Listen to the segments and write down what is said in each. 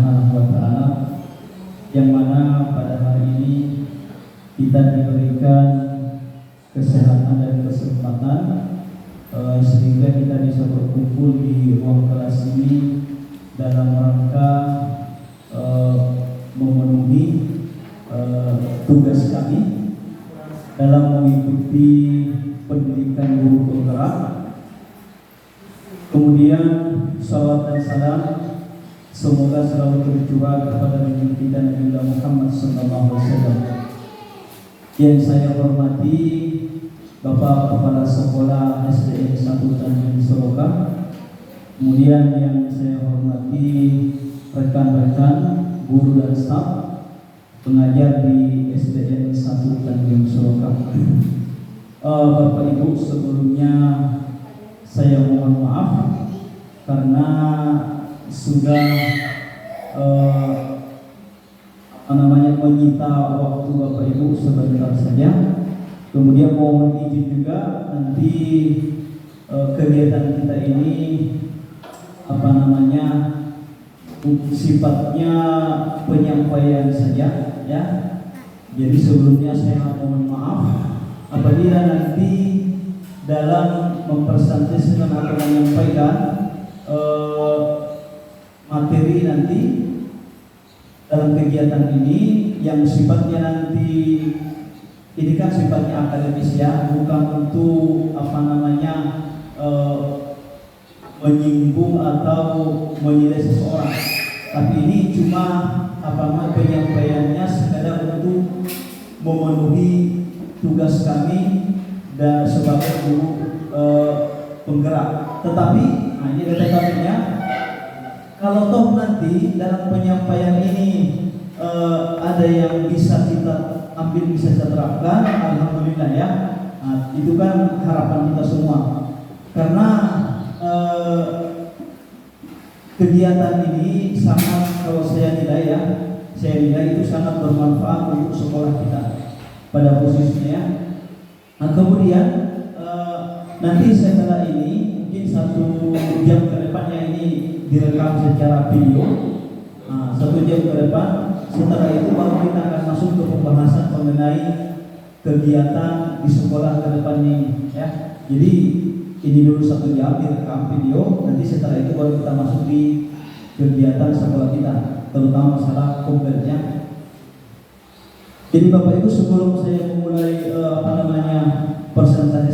Subhanahu wa Ta'ala, yang mana pada hari ini kita diberikan kesehatan dan kesempatan sehingga kita bisa berkumpul di ruang kelas ini dalam rangka memenuhi tugas kami dalam mengikuti pendidikan guru penggerak. Kemudian salawat dan salam semoga selalu tercurah kepada Nabi kita Nabi Muhammad SAW. Yang saya hormati Bapak Kepala Sekolah SDN 1 Tanjung Soroka, kemudian yang saya hormati rekan-rekan guru dan staf pengajar di SDN 1 Tanjung Soroka. Bapak Ibu, sebelumnya saya mohon maaf karena sudah menyita waktu Bapak Ibu sebentar saja. Kemudian mohon izin juga nanti kegiatan kita ini sifatnya penyampaian saja, ya. Jadi sebelumnya saya mohon maaf apabila nanti dalam mempresentasikan atau menyampaikan materi nanti dalam kegiatan ini yang sifatnya nanti ini kan sifatnya akademis, ya, bukan untuk menyinggung atau menilai seseorang, tapi ini cuma penyampaiannya sekadar untuk memenuhi tugas kami dan sebagai guru penggerak. Tetapi ini tetapinya, kalau toh nanti dalam penyampaian ini ada yang bisa kita ambil, bisa kita terapkan, alhamdulillah, ya. Itu kan harapan kita semua, karena kegiatan ini sangat, kalau saya nilai itu sangat bermanfaat untuk sekolah kita pada posisinya. Kemudian nanti setelah ini mungkin 1 jam ke depannya ini direkam secara video. 1 jam ke depan, setelah itu baru kita akan masuk ke pembahasan mengenai kegiatan di sekolah ke depannya ini, ya. Jadi ini dulu 1 jam direkam video, nanti setelah itu baru kita masuk di kegiatan sekolah kita, terutama masalah komputernya. Jadi Bapak Ibu, sebelum saya memulai presentasi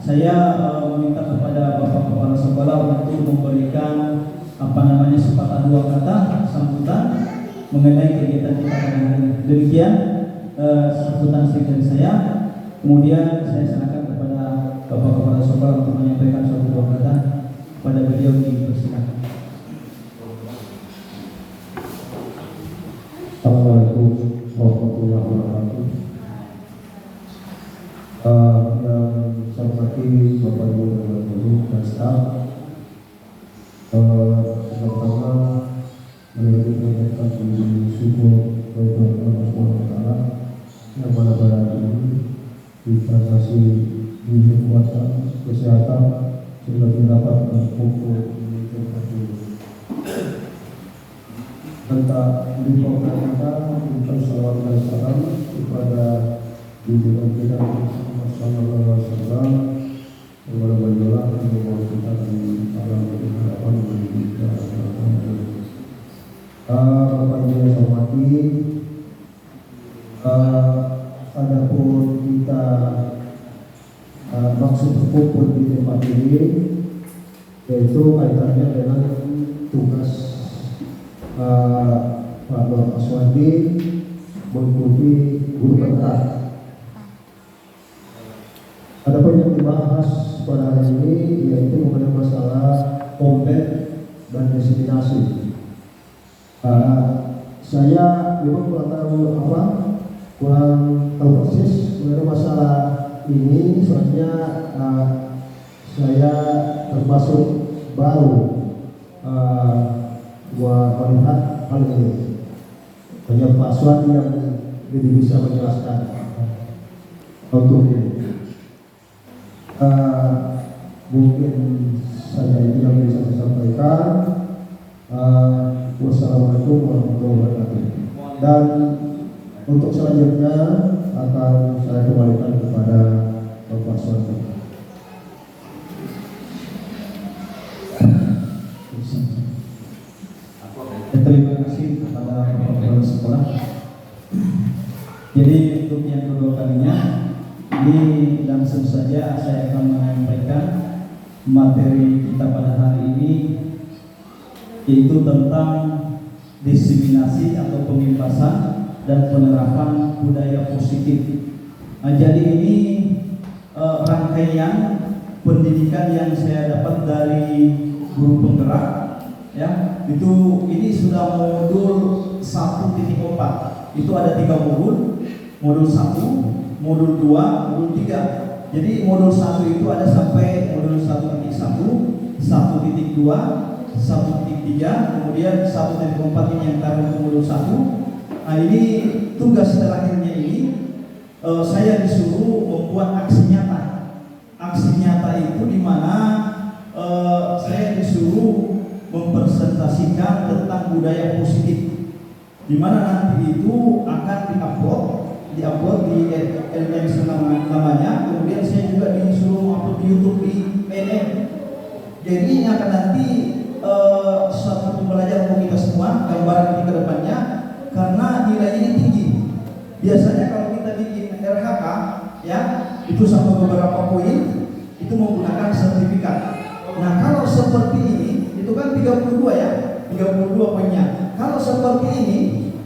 saya meminta kepada Bapak Kepala Sekolah untuk memberikan sepatah 2 kata sambutan mengenai kegiatan kita pada hari ini. Demikian sambutan dari saya. Kemudian saya serahkan kepada Bapak Kepala Sekolah untuk menyampaikan 1-2 kata pada beliau. Dipersilakan. Assalamualaikum warahmatullahi wabarakatuh. Yang saya hormati Bapak Ibu dan Guru dan staf, pertama menjadi penyampaian puji syukur kepada Allah Subhanahu wa Ta'ala yang mana pada hari ini kita kasih kekuatan, kesehatan sehingga kita dapat berkumpul di tempat ini. Tentang dibawakan kita untuk salawat dan salam kepada junjungan kita Muhammad sallallahu alaihi wasallam, kepada beliau yang membawa kita di alam kehidupan menuju ke akhirat. Bapak Ibu yang saya hormati, adapun kita maksud berkumpul di tempat ini yaitu kaitannya dengan tugas Pak Nur Aswandi mengikuti guru penggerak. Adapun yang dibahas pada hari ini yaitu mengenai masalah konten dan diseminasi. Saya memang kurang tahu persis mengenai masalah ini, soalnya saya termasuk baru melihat hal ini. Hanya Pak Aswandi yang lebih bisa menjelaskan untuk ini. Mungkin saja itu yang bisa saya sampaikan. Wassalamualaikum warahmatullahi wabarakatuh. Dan untuk selanjutnya akan saya kembalikan kepada Bapak Suwarto. Terima kasih kepada kepala sekolah. Jadi untuk yang kedua kalinya ini langsung saja saya akan menyampaikan materi kita pada hari ini, yaitu tentang diseminasi atau pembebasan dan penerapan budaya positif. Jadi ini rangkaian pendidikan yang saya dapat dari guru penggerak, ya. Ini sudah modul 1.4. Itu ada 3 modul 1, modul 2, modul 3. Jadi modul 1 itu ada sampai modul 1.1, 1.2, 1.3, kemudian 1.4 ini yang taruh ke modul 1. Nah, ini tugas terakhirnya ini saya disuruh membuat aksi nyata. Aksi nyata itu di mana saya disuruh mempresentasikan tentang budaya positif, di mana nanti itu akan diupload di LMS namanya. Kemudian saya juga disuruh upload di YouTube di PNM. Jadi ini akan nanti suatu pembelajaran untuk kita semua, gambaran ke depannya, karena nilai ini tinggi. Biasanya kalau kita bikin RHK, ya, itu sampai beberapa poin itu menggunakan sertifikat. Nah, kalau seperti ini itu kan 32 ya, 32 poinnya. Kalau seperti ini,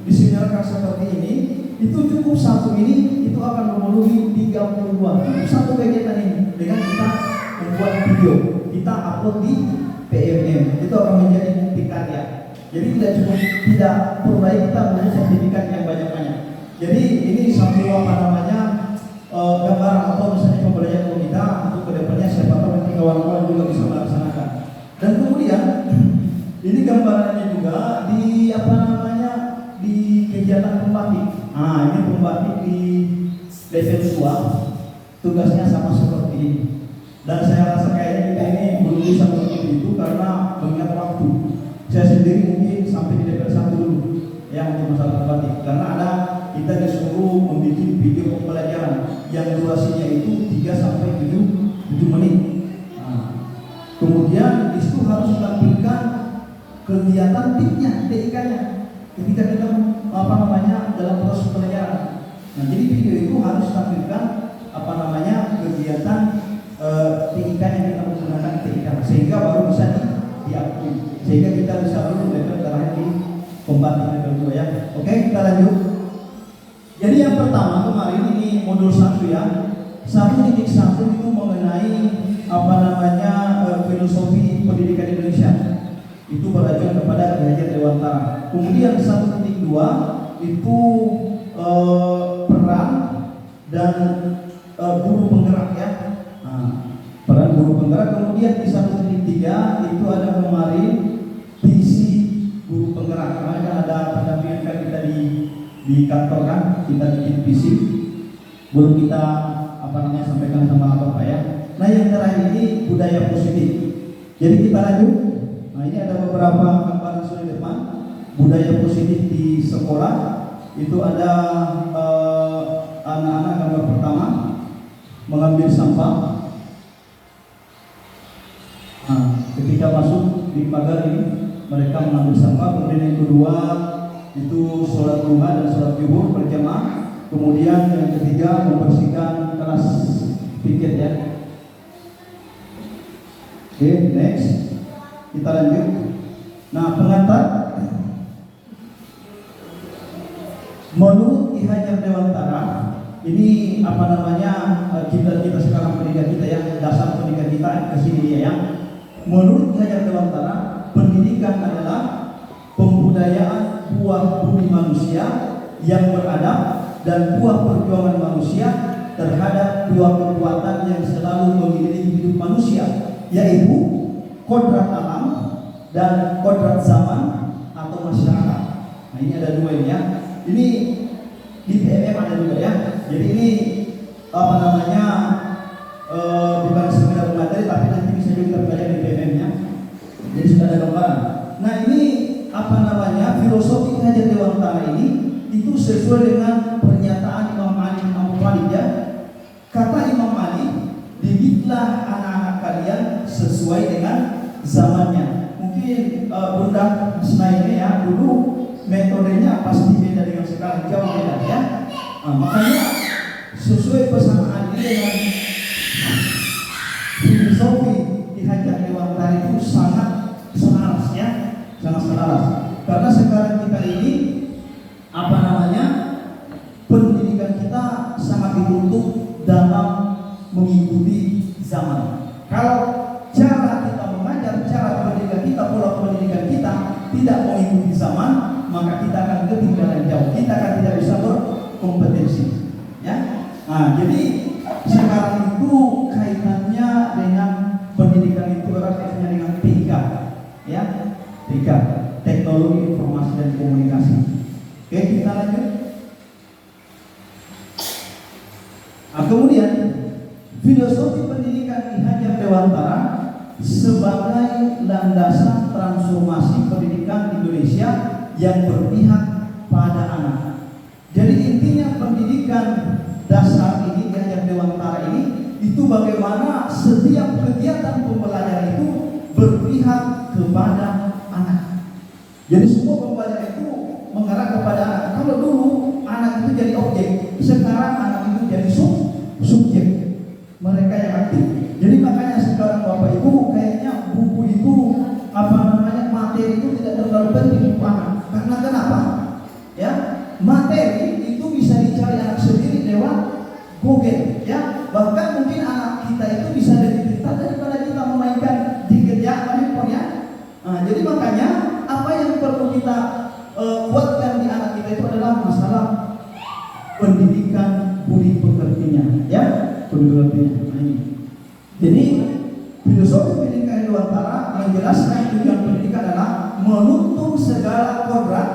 diseminarkan seperti ini, itu cukup satu ini, itu akan memenuhi 32. Cukup satu kegiatan ini dengan kita membuat video, kita upload di PMM, itu akan menjadi bukti karya. Jadi tidak perlu lagi kita mempunyai sertifikat yang banyak-banyak. Jadi ini satu gambaran atau misalnya pembelajaran kita untuk kedepannya, siapa tahu nanti kawan-kawan juga bisa melaksanakan. Dan kemudian ini gambarannya juga di kegiatan pembatik. Ini pembatik di level 2, tugasnya sama seperti ini. Dan saya rasa kayaknya kita ini belum bisa mengikuti itu karena mengingat waktu. Saya sendiri mungkin sampai di level 1 dulu yang untuk masalah pembatik, karena kita disuruh membuat video pembelajaran yang durasinya itu 3 sampai 7 menit. Kemudian itu harus tampilkan kegiatan TIK-nya ketika kita dalam proses pelajaran. Nah, jadi video itu harus tampilkan kegiatan TIK yang kita menggunakan TIK, sehingga baru bisa diakui, sehingga kita bisa lulus level terakhir di pembatik level 2 ya. Oke, kita lanjut. Jadi yang pertama kemarin ini modul 1 ya. 1.1 itu mengenai filosofi pendidikan Indonesia. Itu berajuan kepada Ki Hajar Dewantara. Kemudian 1.2 itu peran dan guru penggerak ya. Peran guru penggerak. Kemudian di 1.3 itu ada kemarin visi guru penggerak. Kemarin kan ada pendampingan kita di kantor kan, kita bikin visi. Belum kita sampaikan sama Bapak ya. Nah, yang terakhir ini budaya positif. Jadi kita lanjut. Nah, ini ada beberapa gambaran sudah di depan. Budaya positif di sekolah itu ada anak-anak. Gambar pertama mengambil sampah. Nah, ketika masuk di pagar ini mereka mengambil sampah. Kemudian yang kedua itu sholat duha dan sholat zuhur berjamaah. Kemudian yang ketiga membersihkan kelas piket ya. Oke, next kita lanjut. Nah, pengantar menurut Ki Hajar Dewantara ini kita sekarang pendidikan kita ya, dasar pendidikan kita kesini ya. Menurut Ki Hajar Dewantara, pendidikan adalah pembudayaan buah bumi manusia yang beradab dan buah perjuangan manusia terhadap dua kekuatan yang selalu mengelilingi hidup manusia, yaitu kodrat alam dan kodrat zaman atau masyarakat. Nah, ini ada dua ini ya. Ini di PMM ada juga ya. Jadi ini bukan seminar materi, tapi nanti bisa juga kita pelajari di PMM nya. Jadi sudah ada gambaran. Nah, ini sebenarnya filosofi Hajar Dewantara ini itu sesuai dengan pernyataan Imam Ali bin Abi Thalib ya. Kata Imam Ali, didiklah anak-anak kalian sesuai dengan zamannya. Mungkin Bunda Snaini ya, dulu metodenya pasti beda dengan sekarang, jauh beda ya. Makanya sesuai pesan Ali dengan filosofi di Hajar Dewantara itu sangat selaras ya, sangat selaras. Karena sekarang kita ini pendidikan kita sangat dituntut dalam mengikuti zaman. Kalau cara kita mengajar, cara pendidikan kita, pola pendidikan kita tidak mengikuti zaman, maka kita akan ketinggalan jauh. Kita akan tidak bisa berkompetensi. Ya. Nah, jadi sekarang itu kaitannya dengan pendidikan itu erat kaitannya dengan TIK, ya, TIK, teknologi informasi dan komunikasi. Oke, kita lanjut. Nah, kemudian filosofi pendidikan di Hajar Dewantara sebagai landasan transformasi pendidikan Indonesia yang berpihak pada anak. Jadi intinya pendidikan dasar ini di Hajar Dewantara ini itu bagaimana setiap kegiatan pembelajaran itu berpihak kepada anak. Jadi semua pembelajaran itu mengarah kepada anak. Kalau dulu anak itu jadi objek, sekarang anak itu jadi subjek. Mereka yang aktif. Jadi makanya sekarang Bapak Ibu kayaknya buku itu materi itu tidak terlalu penting untuk anak. Karena kenapa? Ya, materi itu bisa dicari anak sendiri lewat Google. Ya, bahkan mungkin anak kita itu bisa lebih pintar daripada kita memainkan di handphone ya. Nah, jadi makanya apa yang perlu kita kuatkan di anak kita itu adalah masalah pendidikan budi pekertinya, ya, budi pekertinya. Nah, ini. Jadi filosofi pendidikan Dewantara menjelaskan tujuan pendidikan adalah menuntun segala kodrat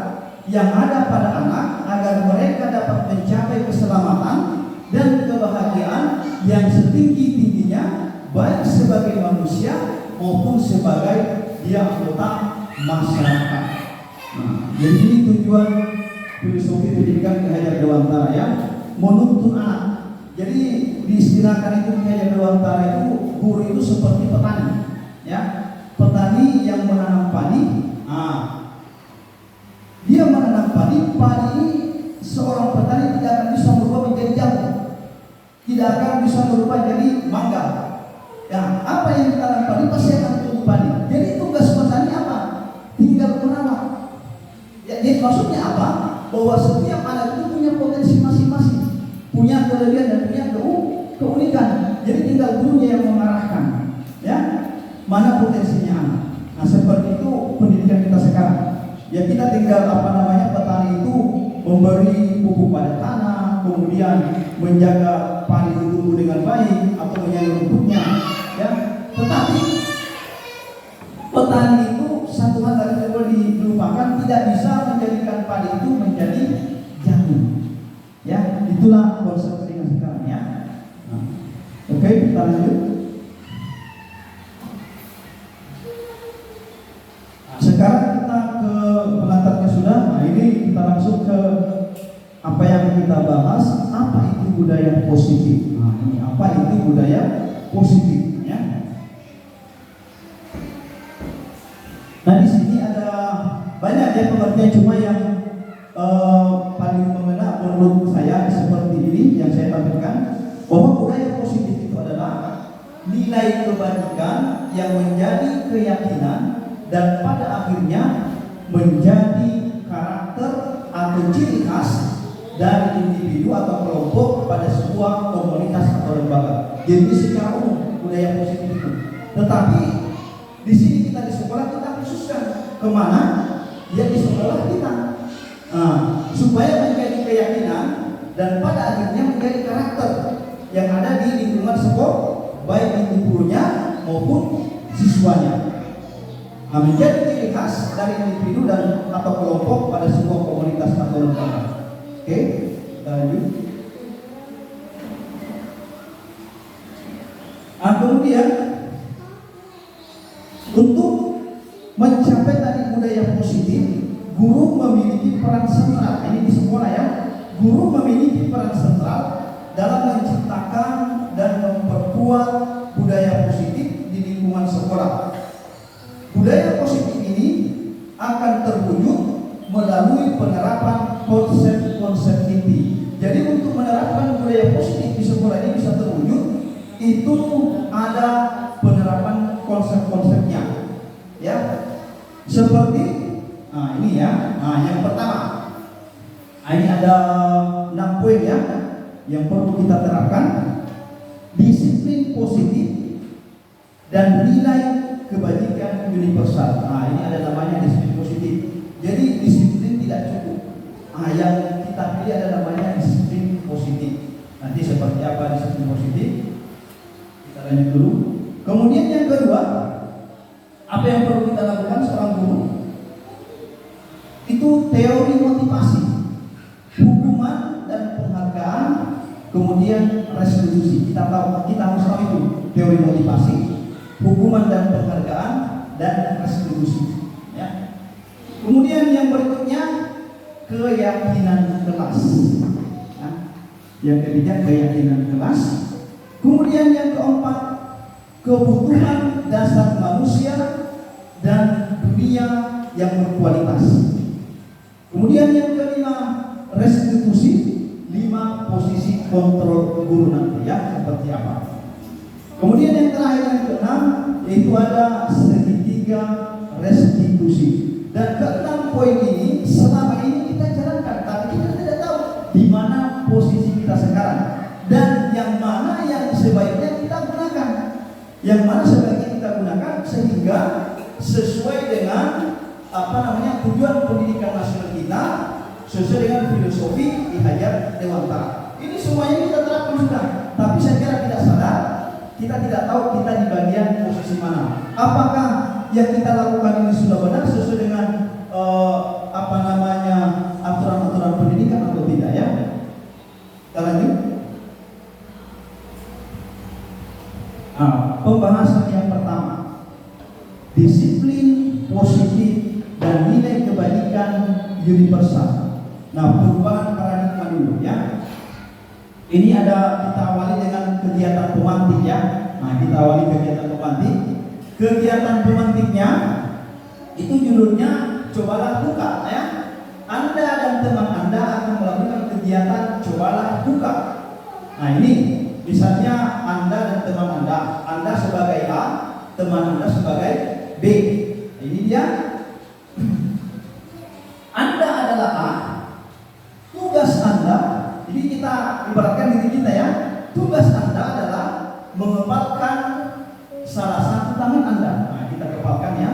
yang ada pada anak agar mereka dapat mencapai keselamatan dan kebahagiaan yang setinggi-tingginya baik sebagai manusia maupun sebagai dia anggota masyarakat. Nah, jadi ini tujuan filosofi pendidikan di Hajar Dewantara ya, menuntun anak. Jadi diistilahkan itu di Hajar Dewantara itu guru itu seperti petani, ya, petani yang menanam padi. Nah, dia menanam padi ini seorang petani tidak akan bisa berubah menjadi jagung, tidak akan bisa berubah jadi mangga. Ya, apa yang ditanam padi pasti akan tumbuh padi. Jadi tugas petani apa? Tinggal merawat. Ya, jadi maksudnya apa? Bahwa setiap anak itu punya potensi masing-masing, punya kelebihan dan punya keunikan. Jadi tinggal gurunya yang mengarahkan, ya, mana potensinya anak. Nah, seperti itu pendidikan kita sekarang. Ya, kita tinggal petani itu memberi pupuk pada tanah, kemudian menjaga padi itu tumbuh dengan baik atau menyaring rumputnya, ya. Tetapi petani itu satu hal tadi tidak boleh dilupakan, tidak bisa menjadikan padi itu menjadi jagung. Ya, itulah konsep pendidikan sekarang ya. Nah, oke, kita lanjut. Sekarang kita ke pengantarnya sudah. Nah, ini kita langsung ke apa yang kita bahas. Apa itu budaya positif? Nah, ini apa itu budaya positif? Ya. Nah, di sini ada banyak ya pengertian, cuma yang paling mengena menurut saya seperti ini yang saya tampilkan, bahwa budaya positif itu adalah nilai kebajikan yang menjadi keyakinan dan pada akhirnya menjadi karakter atau ciri khas dari individu atau kelompok pada sebuah komunitas atau lembaga. Jadi secara umum budaya positif itu. Tetapi di sini kita di sekolah kita khususkan kemana? Ya di sekolah kita. Nah, supaya menjadi keyakinan dan pada akhirnya menjadi karakter yang ada di lingkungan sekolah, baik itu gurunya maupun siswanya. Nah, menjadi ciri khas dari individu dan atau kelompok pada sebuah komunitas atau lembaga. Oke, lanjut. Nah, kemudian untuk mencapai tadi budaya positif, guru guru memiliki peran sentral. Ini di sekolah ya. Guru memiliki peran sentral dalam menciptakan dan memperkuat budaya positif di lingkungan sekolah. Budaya positif ini akan terwujud melalui penerapan konsep-konsep inti. Jadi untuk menerapkan budaya positif di sekolah ini bisa terwujud, itu ada penerapan konsep-konsepnya. Ya. Seperti ini ya. Yang pertama. Ini ada 6 poin ya yang perlu kita terapkan. Disiplin positif dan nilai kebajikan universal. Ini ada namanya disiplin positif. Jadi disiplin tidak cukup. Yang kita pilih ada namanya disiplin positif. Nanti seperti apa disiplin positif? Kita lanjut dulu. Kemudian yang kedua, apa yang perlu kita lakukan seorang guru? Itu teori motivasi, hukuman dan penghargaan, kemudian restitusi. Kita harus tahu itu teori motivasi, hukuman dan penghargaan, dan restitusi. Ya. Kemudian yang berikutnya keyakinan kelas. Ya. Yang ketiga keyakinan kelas. Kemudian yang keempat kebutuhan dasar manusia dan dunia yang berkualitas. Kemudian yang kelima restitusi, 5 posisi kontrol guru nanti ya seperti apa. Kemudian yang terakhir yang keenam yaitu ada segitiga restitusi. Dan ke-6 poin ini selama ini kita jalankan, tapi kita tidak tahu di mana posisi kita sekarang dan yang mana yang sebaiknya kita gunakan. Yang mana sebaiknya kita gunakan sehingga sesuai dengan tujuan pendidikan nasional kita, sesuai dengan filosofi Ki Hajar Dewantara. Ini semuanya kita terapkan sudah, tapi saya kira tidak sadar, kita tidak tahu kita di bagian posisi mana. Apakah yang kita lakukan ini sudah benar sesuai dengan aturan-aturan pendidikan atau tidak ya? Kita lanjut. Pembahasan yang pertama, disiplin positif dan nilai kebajikan universal. Perubahan paradigma dulu ya. Ini ada kita awali dengan kegiatan pemantik ya. Kita awali kegiatan pemantik. Kegiatan pemantiknya itu judulnya cobalah buka ya. Anda dan teman Anda akan melakukan kegiatan cobalah buka. Ini misalnya Anda dan teman Anda sebagai A, teman Anda sebagai B. Ini dia. Anda adalah A. Tugas Anda, ini kita ibaratkan diri kita ya. Tugas Anda adalah mengepalkan salah satu tangan Anda. Kita kepalkan ya.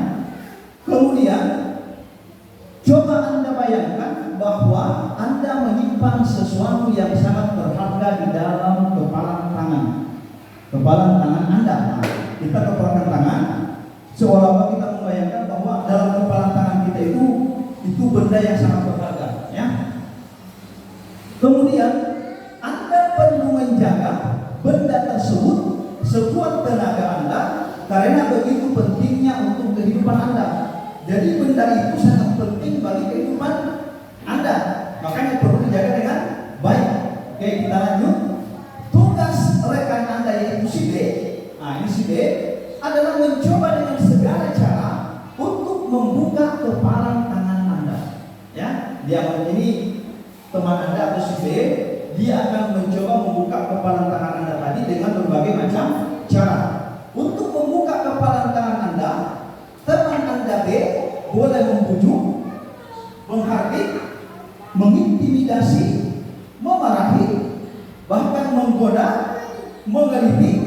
Kemudian coba Anda bayangkan bahwa Anda menyimpan sesuatu yang sangat berharga di dalam kepalan tangan. Kepalan tangan Anda. Kita kepalkan tangan, seolah-olah kita membayangkan bahwa dalam kepalan tangan kita itu benda yang sangat berharga ya. Kemudian Anda perlu menjaga benda tersebut sekuat tenaga Anda karena begitu pentingnya untuk kehidupan Anda. Jadi benda itu sangat penting bagi kehidupan Anda, makanya perlu dijaga dengan baik. Oke, kita lanjut. Tugas rekan Anda yaitu si B. Ini si B adalah mencoba dengan segala cara untuk membuka kepalan tangan Anda. Ya, dia ini teman Anda atau si B, dia akan mencoba membuka kepalan tangan Anda tadi dengan berbagai macam cara. Untuk membuka kepalan tangan Anda, teman Anda B boleh membujuk, menghardik, mengintimidasi, memarahi, bahkan menggoda, menggelitik,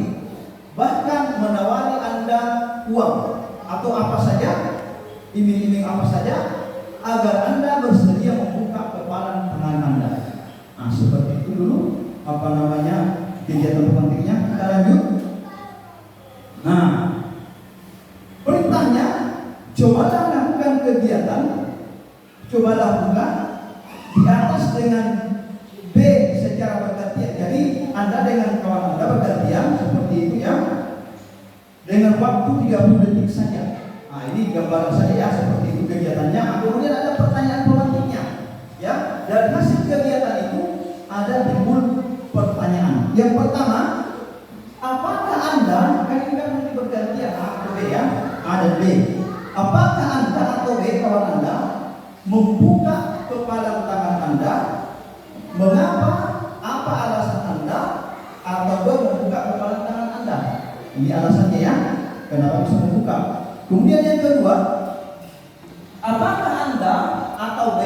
bahkan menawari Anda uang atau apa saja, iming-iming apa saja, agar Anda bersedia membuka kepalan tangan Anda. Seperti itu dulu kegiatan pentingnya. Kita lanjut. Perintahnya, cobalah lakukan kegiatan, cobalah buka di atas dengan B secara bergantian. Jadi Anda dengan kawan Anda bergantian seperti itu ya, dengan waktu 30 detik saja. Ini gambaran saya ya, seperti itu kegiatannya. Kemudian ada pertanyaan pertama, apakah Anda, kan ini kan nanti bergantian A atau B ya, A dan B. Apakah Anda atau B kawan Anda membuka kepalan tangan Anda? Mengapa? Apa alasan Anda? Atau B membuka kepalan tangan Anda? Ini alasannya ya, kenapa bisa membuka. Kemudian yang kedua, apakah Anda atau B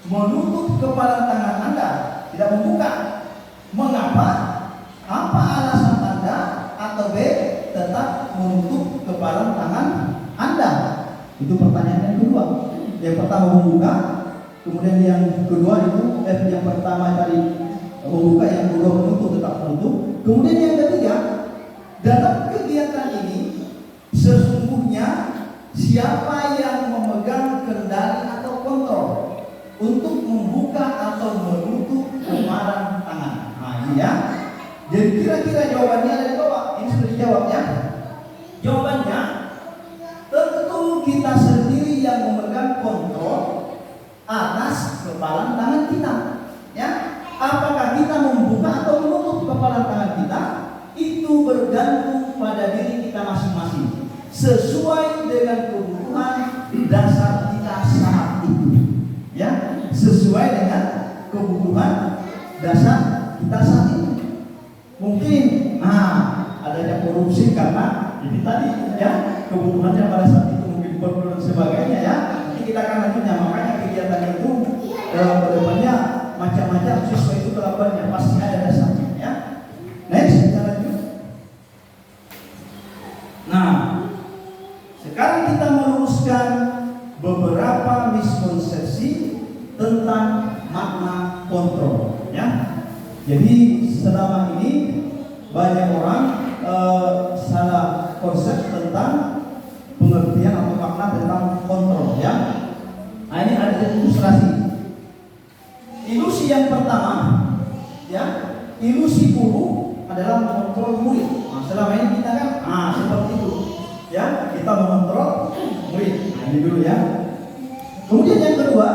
menutup kepalan tangan Anda? Tidak membuka. Mengapa? Apa alasan Anda atau B tetap menutup kepalan tangan Anda? Itu pertanyaan yang kedua. Yang pertama membuka, kemudian yang kedua itu yang pertama tadi membuka, yang kedua menutup, tetap menutup. Kemudian yang ketiga, dalam kegiatan ini sesungguhnya siapa yang memegang kendali atau kontrol untuk membuka atau menutup kepalan tangan? Nah ini ya. Jadi kira-kira jawabannya ada di bawah. Ini sudah dijawab ya. Jawabannya tentu kita sendiri yang memegang kontrol atas kepalan tangan kita. Ya, apakah kita membuka atau menutup kepalan tangan kita? Itu bergantung pada diri kita masing-masing, sesuai dengan kebutuhan dasar kita saat itu. Ya, sesuai dengan kebutuhan dasar kita saat itu. Mungkin adanya korupsi karena ini tadi ya, kebutuhannya pada saat itu mungkin perlu dan sebagainya ya. Nanti kita akan lanjutnya, makanya kegiatan itu berdepannya macam-macam, siswa itu kelakuannya pasti ada dasarnya ya. Next kita lanjut. Nah, sekarang kita meluruskan beberapa miskonsepsi tentang makna kontrol ya. Jadi selama ini banyak orang salah konsep tentang pengertian atau makna tentang kontrol ya. Nah, ini ada ilustrasi. Ilusi yang pertama ya, ilusi guru adalah mengontrol murid. Nah, selama ini kita kan seperti itu ya, kita mengontrol murid. Nah, ini dulu ya. Kemudian yang kedua,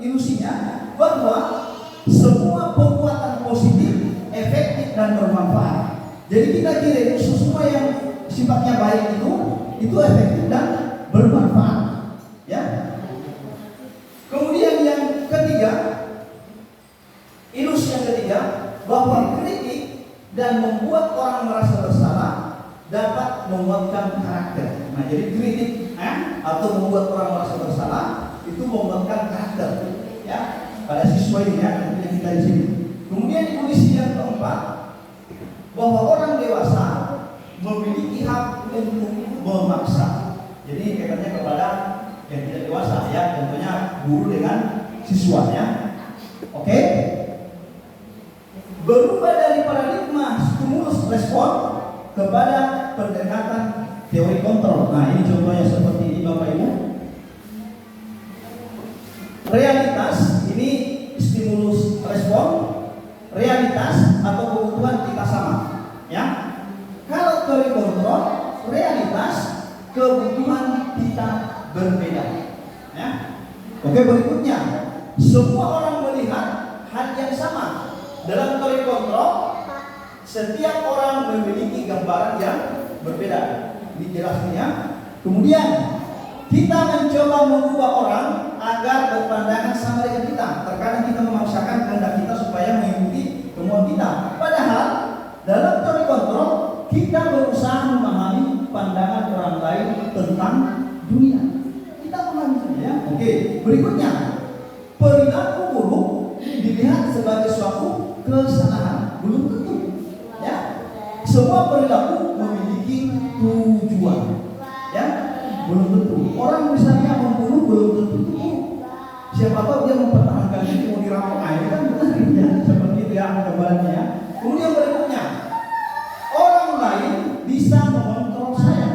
ilusinya bahwa semua perbuatan positif, efektif dan bermanfaat. Jadi kita kira itu semua yang sifatnya baik itu efektif dan bermanfaat. Ya. Kemudian yang ketiga, ilusi yang ketiga bahwa kritik dan membuat orang merasa bersalah dapat menguatkan karakter. Nah, jadi kritik atau membuat orang merasa bersalah itu menguatkan karakter. Ya. Pada siswa ini ya, yang kita di sini. Kemudian ilusi yang keempat bahwa orang dewasa memiliki hak untuk memaksa. Jadi kaitannya kepada yang tidak dewasa ya, tentunya guru dengan siswanya. Oke? Berubah dari paradigma stimulus respon kepada pendekatan teori kontrol. Nah, ini contohnya seperti ini Bapak Ibu. Realitas ini stimulus respon, realitas atau kebutuhan kita sama ya. Kalau teori kontrol, realitas kebutuhan kita berbeda ya. Oke, berikutnya, semua orang melihat hal yang sama. Dalam teori kontrol, setiap orang memiliki gambaran yang berbeda. Ini jelasnya. Kemudian kita mencoba mengubah orang agar berpandangan sama dengan kita. Terkadang kita memaksakan kehendak kita supaya mengikuti kemauan kita. Padahal dalam teori kontrol kita berusaha memahami pandangan orang lain tentang dunia. Kita memahami ya. Oke, berikutnya, perilaku buruk dilihat sebagai suatu kesalahan. Belum tentu. Ya. Semua perilaku memiliki tujuan. Ya. Belum tentu. Orang misalnya membunuh belum tentu. Siapa tahu dia mempertahankan diri, mau dirampok aja kan benar ya. Seperti itu ya gambarannya ya. Kemudian berikutnya, orang lain bisa mengontrol saya.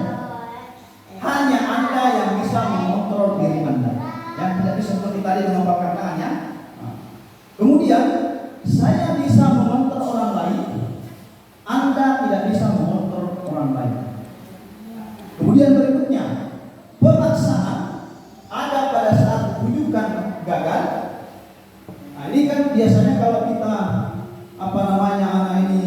Hanya Anda yang bisa mengontrol diri Anda. Yang tidak bisa seperti tadi mengembangkan tangannya. Kemudian saya bisa mengontrol orang lain. Anda tidak bisa mengontrol orang lain. Kemudian berikutnya, pemaksaan ada pada saat rujukan gagal. Nah, ini kan biasanya kalau kita anak ini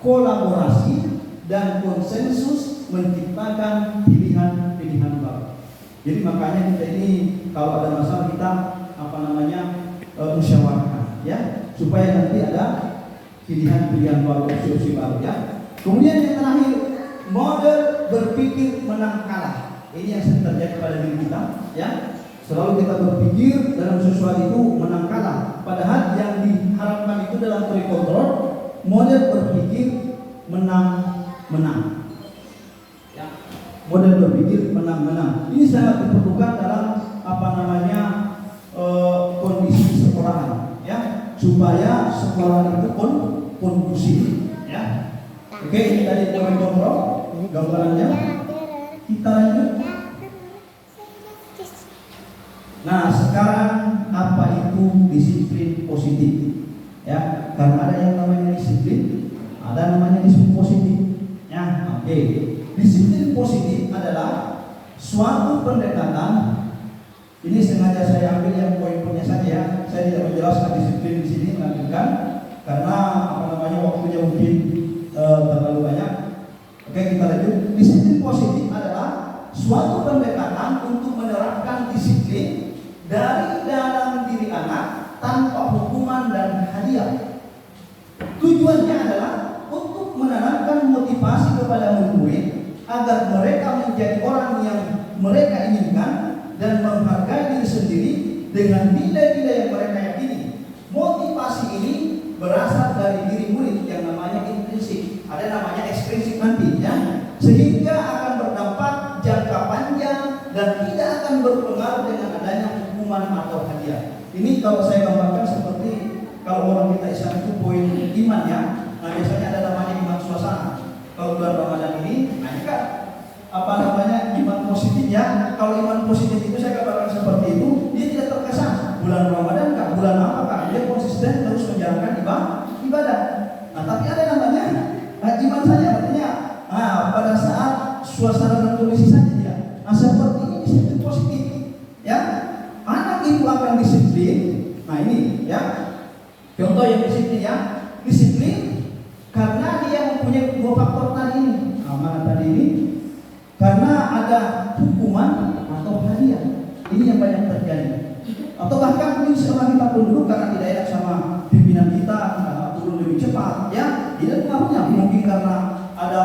kolaborasi dan konsensus menciptakan pilihan-pilihan baru. Jadi makanya kita ini kalau ada masalah kita musyawarahkan ya, supaya nanti ada pilihan-pilihan baru, opsi-opsi baru ya. Kemudian yang terakhir, model berpikir menang kalah. Ini yang sering terjadi pada diri kita ya. Selalu kita berpikir dalam sesuatu itu menang kalah. Padahal yang diharapkan itu dalam teori kontrol, model berpikir menang-menang. Ya. Model berpikir menang-menang. Ini sangat diperlukan dalam kondisi sekolahan ya, supaya sekolah itu kondusif ya. Oke, ini tadi teori kontrol gambarannya. Kita lanjut. Nah, sekarang apa itu disiplin positif? Ya, karena ada yang namanya disiplin, ada namanya disiplin positif. Ya, oke. Disiplin positif adalah suatu pendekatan. Ini sengaja saya ambil yang poin-poinnya saja ya. Saya tidak menjelaskan disiplin di sini lanjutkan karena waktunya mungkin terlalu banyak. Oke, kita lanjut. Disiplin positif adalah suatu pendekatan untuk menerapkan disiplin dari dalam diri anak tanpa hukuman dan hadiah. Tujuannya adalah untuk menanamkan motivasi kepada murid agar mereka menjadi orang yang mereka inginkan dan menghargai diri sendiri dengan nilai-nilai yang mereka yakini. Motivasi ini berasal dari diri murid yang namanya intrinsik, ada namanya ekstrinsik nanti ya, sehingga akan berdampak jangka panjang dan tidak akan berpengaruh dengan adanya hukuman atau hadiah. Ini kalau saya gambarkan seperti kalau orang kita Islam itu poin iman ya. Nah, biasanya ada namanya iman suasana. Kalau bulan Ramadan ini, nah ini kan iman positif ya. Kalau iman positif itu saya gambarkan seperti itu, dia tidak terkesan bulan Ramadan kah, bulan apa kah, dia konsisten terus menjalankan ibadah. Nah, tapi ada namanya iman saja, artinya pada saat suasana dan kondisi saja dia. Nah, seperti ini disiplin positif ya. Anak itu akan disiplin. Nah, ini ya. Contoh yang disiplin ya. Disiplin karena dia mempunyai dua faktor tadi ini. Mana tadi ini? Karena ada hukuman atau hadiah. Ini yang banyak terjadi. Atau bahkan mungkin seorang kita turun dulu karena tidak enak sama pimpinan kita, turun lebih cepat ya. Tidak pengaruhnya. Mungkin karena ada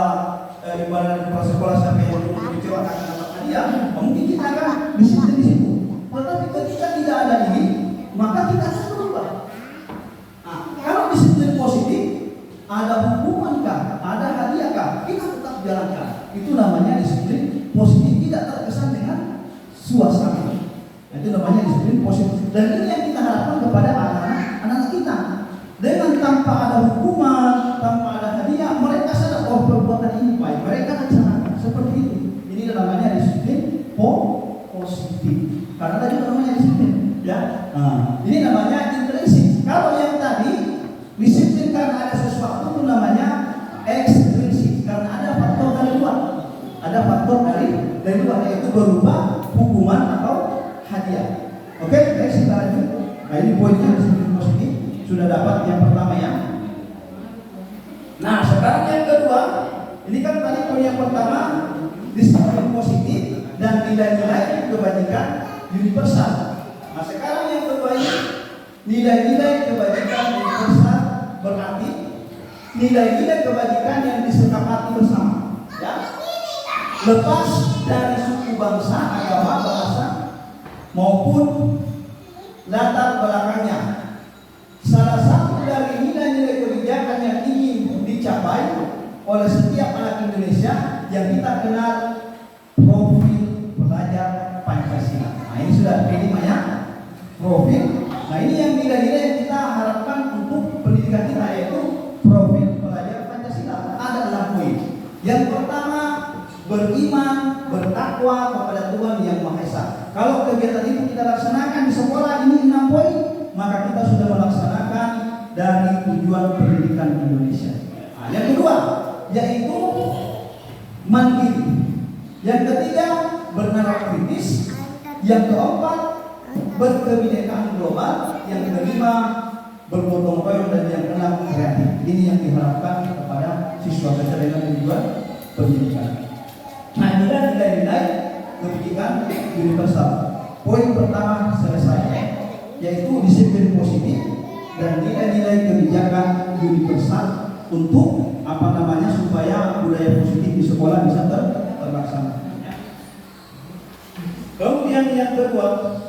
ibarat di sekolah sampai yang lebih cepat akan dapat hadiah. Mungkin kita akan disiplin di situ. Tetapi ketika tidak ada ini, maka kita akan berubah. Nah, kalau disiplin positif, ada hukuman kah, ada hadiah kah, kita tetap jalankan. Itu namanya disiplin positif, tidak terkesan dengan suasana. Itu namanya disiplin positif. Dan ini yang kita harapkan kepada anak-anak kita. Dengan tanpa ada hukuman, tanpa ada hadiah, mereka sadar perbuatan ini baik, mereka akan jalankan seperti itu. Ini namanya disiplin positif. Karena tadi namanya disiplin, ya. Nah, ini namanya intrinsik. Kalau yang tadi disiplin karena ada sesuatu itu namanya ekstrinsik, karena ada faktor dari luar. Ada faktor dari luar, yaitu berupa hukuman atau hadiah. Oke, baik, kita lanjut. Nah, ini poinnya disiplin positif. Sudah dapat yang pertama ya. Nah, sekarang yang kedua, ini kan tadi poin yang pertama disiplin positif dan nilai-nilai kebajikan universal. Nah, sekarang yang kedua ini nilai-nilai kebajikan universal berarti nilai-nilai kebajikan yang disepakati bersama, ya. Lepas dari suku bangsa, agama, bahasa maupun latar belakangnya. Salah satu dari nilai-nilai kebijakan yang ingin dicapai oleh setiap anak Indonesia yang kita kenal profil pelajar Pancasila. Nah, ini sudah namanya profil. Nah, ini yang nilai-nilai yang kita harapkan untuk pendidikan kita, yaitu profil pelajar Pancasila. Ada 6 poin. Yang pertama, beriman, bertakwa kepada Tuhan Yang Maha Esa. Kalau kegiatan itu kita laksanakan di sekolah, ini 6 poin, maka kita sudah melaksanakan dari tujuan pendidikan Indonesia. Nah, yang kedua, yaitu mandiri. Yang ketiga, bernalar kritis. Yang keempat, berkebinekaan global. Yang kelima, bergotong royong dan yang kenal kreatif. Ini yang diharapkan kepada siswa kita dengan tujuan pendidikan. Nah, inilah nilai-nilai pendidikan universal. Poin pertama selesai, yaitu disiplin positif dan nilai-nilai kebijakan universal untuk supaya budaya positif di sekolah bisa terlaksana. Kemudian yang kedua,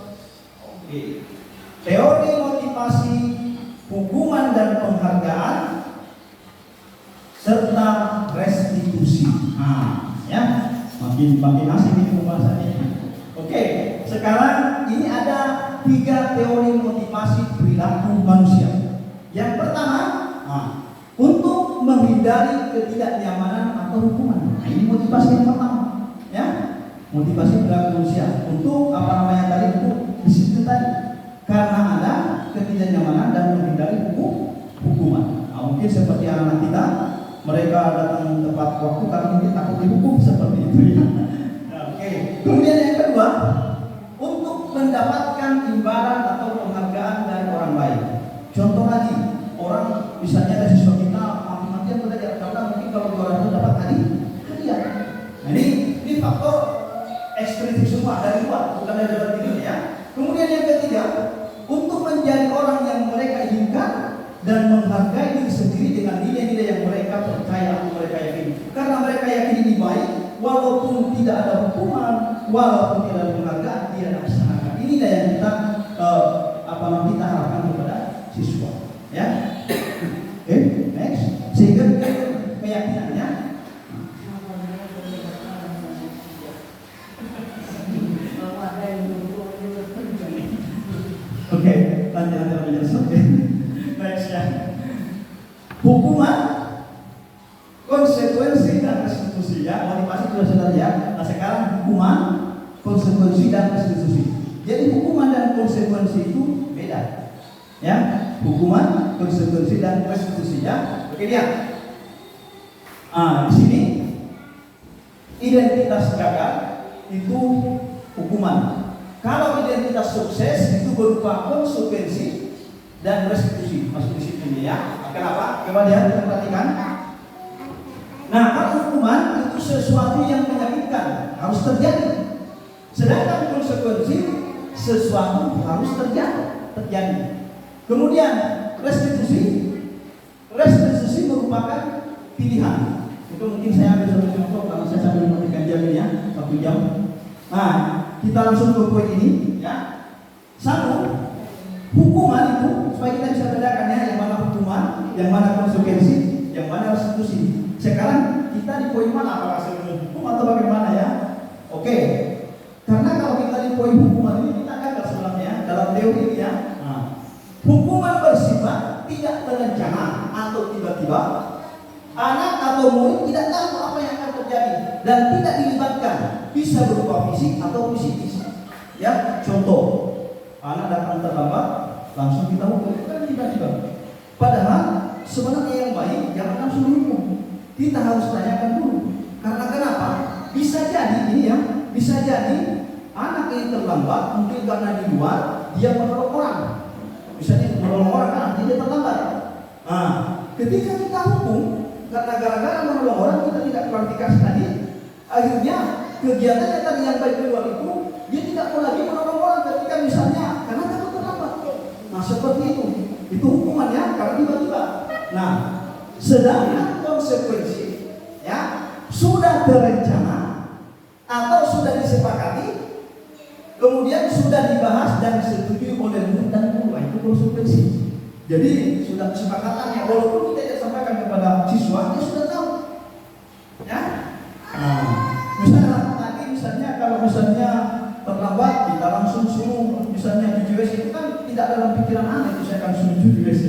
teori motivasi, hukuman dan penghargaan serta restitusi. Ya, makin asik ini pembahasannya. Oke, sekarang ini ada 3 teori motivasi perilaku manusia. Yang pertama, untuk menghindari ketidaknyamanan atau hukuman. Ini motivasi yang pertama, ya. Motivasi perilaku manusia untuk tadi untuk disiplin tadi. Karena ada ketidaknyamanan dan menghindari hukuman. Mungkin seperti anak kita, mereka datang tepat waktu karena mungkin takut dihukum seperti itu. Oke. Kemudian yang kedua, untuk mendapatkan imbalan atau penghargaan dari orang lain. Contoh lagi, orang misalnya ada siswa kita mati-matian belajar karena mungkin kalau juara itu dapat hadiah. Nah, ini faktor ekstrinsik semua dari luar, bukan dari dalam diri ya. Kemudian yang ketiga, untuk menjadi orang yang mereka inginkan dan menghargai diri sendiri dengan nilai-nilai yang mereka percaya atau mereka yakini. Karena mereka yakin ini baik, walaupun tidak ada hukuman, walaupun tidak ada penghargaan, dia laksanakan. Inilah yang kita kita harapkan kepada siswa. Ya, next. Sehingga keyakinannya. Oke, nanti menjelaskan. Next ya. Hukuman, konsekuensi dan restitusi ya. Motivasi sudah ya. Nah sekarang hukuman, konsekuensi dan restitusi. Jadi hukuman dan konsekuensi itu beda. Ya, hukuman, konsekuensi dan restitusi ya. Oke lihat. Di sini identitas gagal itu hukuman. Kalau identitas sukses itu berupa konsekuensi dan restitusi. Masuk di sini ya. Kenapa? Coba lihat, kita perhatikan. Nah, kalau hukuman itu sesuatu yang menyakitkan, harus terjadi. Sedangkan konsekuensi sesuatu harus terjadi. Kemudian restitusi merupakan pilihan. Itu mungkin saya ambil satu contoh karena saya sambil mematikan jam ini ya, 1 jam. Nah, kita langsung ke poin ini ya. 1, hukuman itu supaya kita bisa bedakan ya, yang mana hukuman, yang mana konsekuensi, yang mana restitusi. Sekarang kita di poin mana, apakah sebelum hukum atau bagaimana ya? Oke. Karena kalau kita di poin hukuman ini kita gagal sebenarnya dalam teori ini ya. Hukuman bersifat tidak terencana atau tiba-tiba. Anak atau murid tidak tahu apa yang akan terjadi dan tidak dilibatkan. Bisa berupa fisik atau psikis. Ya, contoh, anak datang terlambat, langsung kita hukum, kan tiba-tiba. Padahal sebenarnya yang baik jangan langsung dihukum. Kita harus tanyakan dulu. Karena kenapa? Bisa jadi ini ya, bisa jadi anak ini terlambat mungkin karena di luar dia menolong orang. Misalnya menolong orang kan dia terlambat. Nah, ketika kita hukum karena gara-gara menolong orang kita tidak klarifikasi tadi, akhirnya kegiatannya tadi yang baik di luar itu dia tidak mau lagi menolong orang ketika misalnya karena takut terlambat. Nah seperti itu hukumannya karena tiba-tiba. Nah, sedangkan konsekuensi ya sudah terencana atau sudah disepakati, kemudian sudah dibahas dan disetujui oleh murid dan guru. Itu konsekuensi. Jadi sudah kesepakatannya, walaupun kita tidak sampaikan kepada siswa, dia sudah tahu. Ya. Misalnya kalau terlambat kita langsung suruh misalnya di WC itu kan tidak dalam pikiran anak itu saya akan suruh di WC.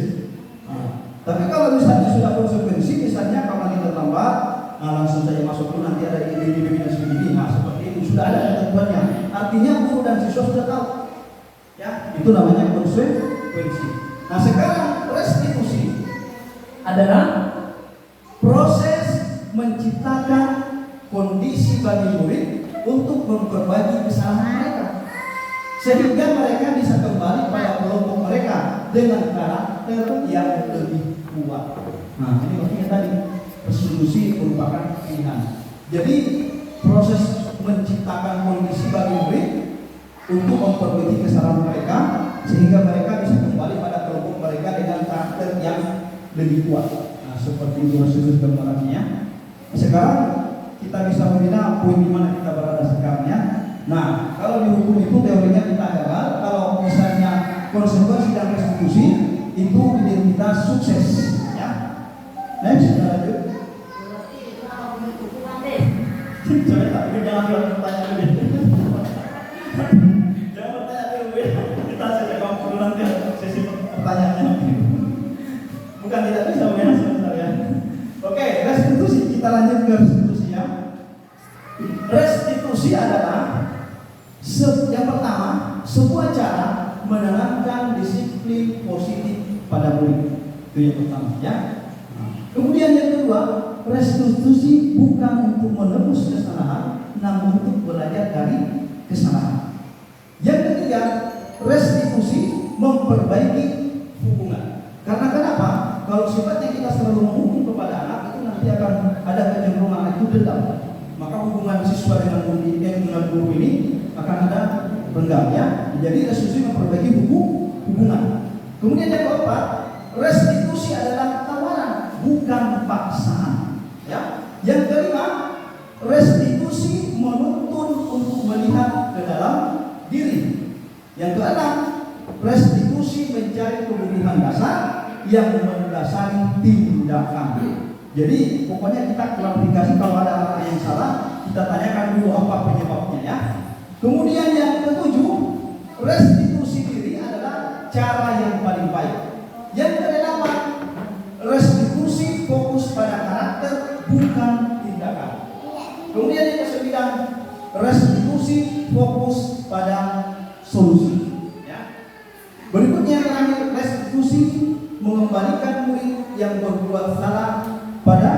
Tapi kalau misalnya sudah konsekuensi, misalnya kalau kita terlambat, langsung saja masuk dulu nanti ada ide dan sebagainya. Nah seperti itu sudah ada ketentuannya. Artinya guru dan siswa sudah tahu. Ya, itu namanya konsekuensi. Nah sekarang restitusi adalah proses menciptakan kondisi bagi murid untuk memperbaiki kesalahan mereka, sehingga mereka bisa kembali pada kelompok mereka dengan cara karakter yang lebih kuat. Nah, ini makanya tadi restitusi merupakan pilihan. Jadi proses menciptakan kondisi bagi murid untuk memperbaiki kesalahan mereka sehingga mereka bisa kembali pada kelompok mereka dengan karakter yang lebih kuat. Nah, seperti itu restitusi gambarannya. Sekarang kita bisa membina poin di mana kita berada sekarang ya. Nah, kalau di hukum itu teorinya kita gagal. Kalau misalnya konsekuensi dan restitusi itu identitas sukses ya. Next, kita lanjut. Coba tak, jangan bertanya dulu. Jangan bertanya dulu. Kita coba dulu nanti sesi pertanyaannya. Bukan tidak bisa ya sebenarnya. Oke, restitusi, kita lanjut ke restitusi ya. Restitusi adalah yang pertama, sebuah cara menanamkan disiplin positif pada murid. Itu yang pertama ya. Kemudian yang kedua, restitusi bukan untuk menebus kesalahan, namun untuk belajar dari kesalahan. Yang ketiga, restitusi memperbaiki hubungan. Karena kenapa? Kalau sifatnya kita selalu menghukum kepada anak, itu nanti akan ada kecenderungan itu dendam. Maka hubungan siswa dengan guru ini akan ada renggang ya. Jadi restitusi memperbaiki hubungan. Kemudian yang keempat, restitusi adalah tawaran, bukan paksaan. Ya. Yang kelima, restitusi menuntun untuk melihat ke dalam diri. Yang keenam, restitusi mencari kebutuhan dasar yang mendasari tindakan. Jadi pokoknya kita klarifikasi kalau ada hal yang salah, kita tanyakan dulu apa penyebabnya ya. Kemudian yang ketujuh, restitusi diri adalah cara yang paling baik. Yang kedelapan, restitusi fokus pada karakter bukan tindakan. Kemudian yang kesembilan, restitusi fokus pada solusi. Ya. Berikutnya yang terakhir, restitusi mengembalikan murid yang berbuat salah pada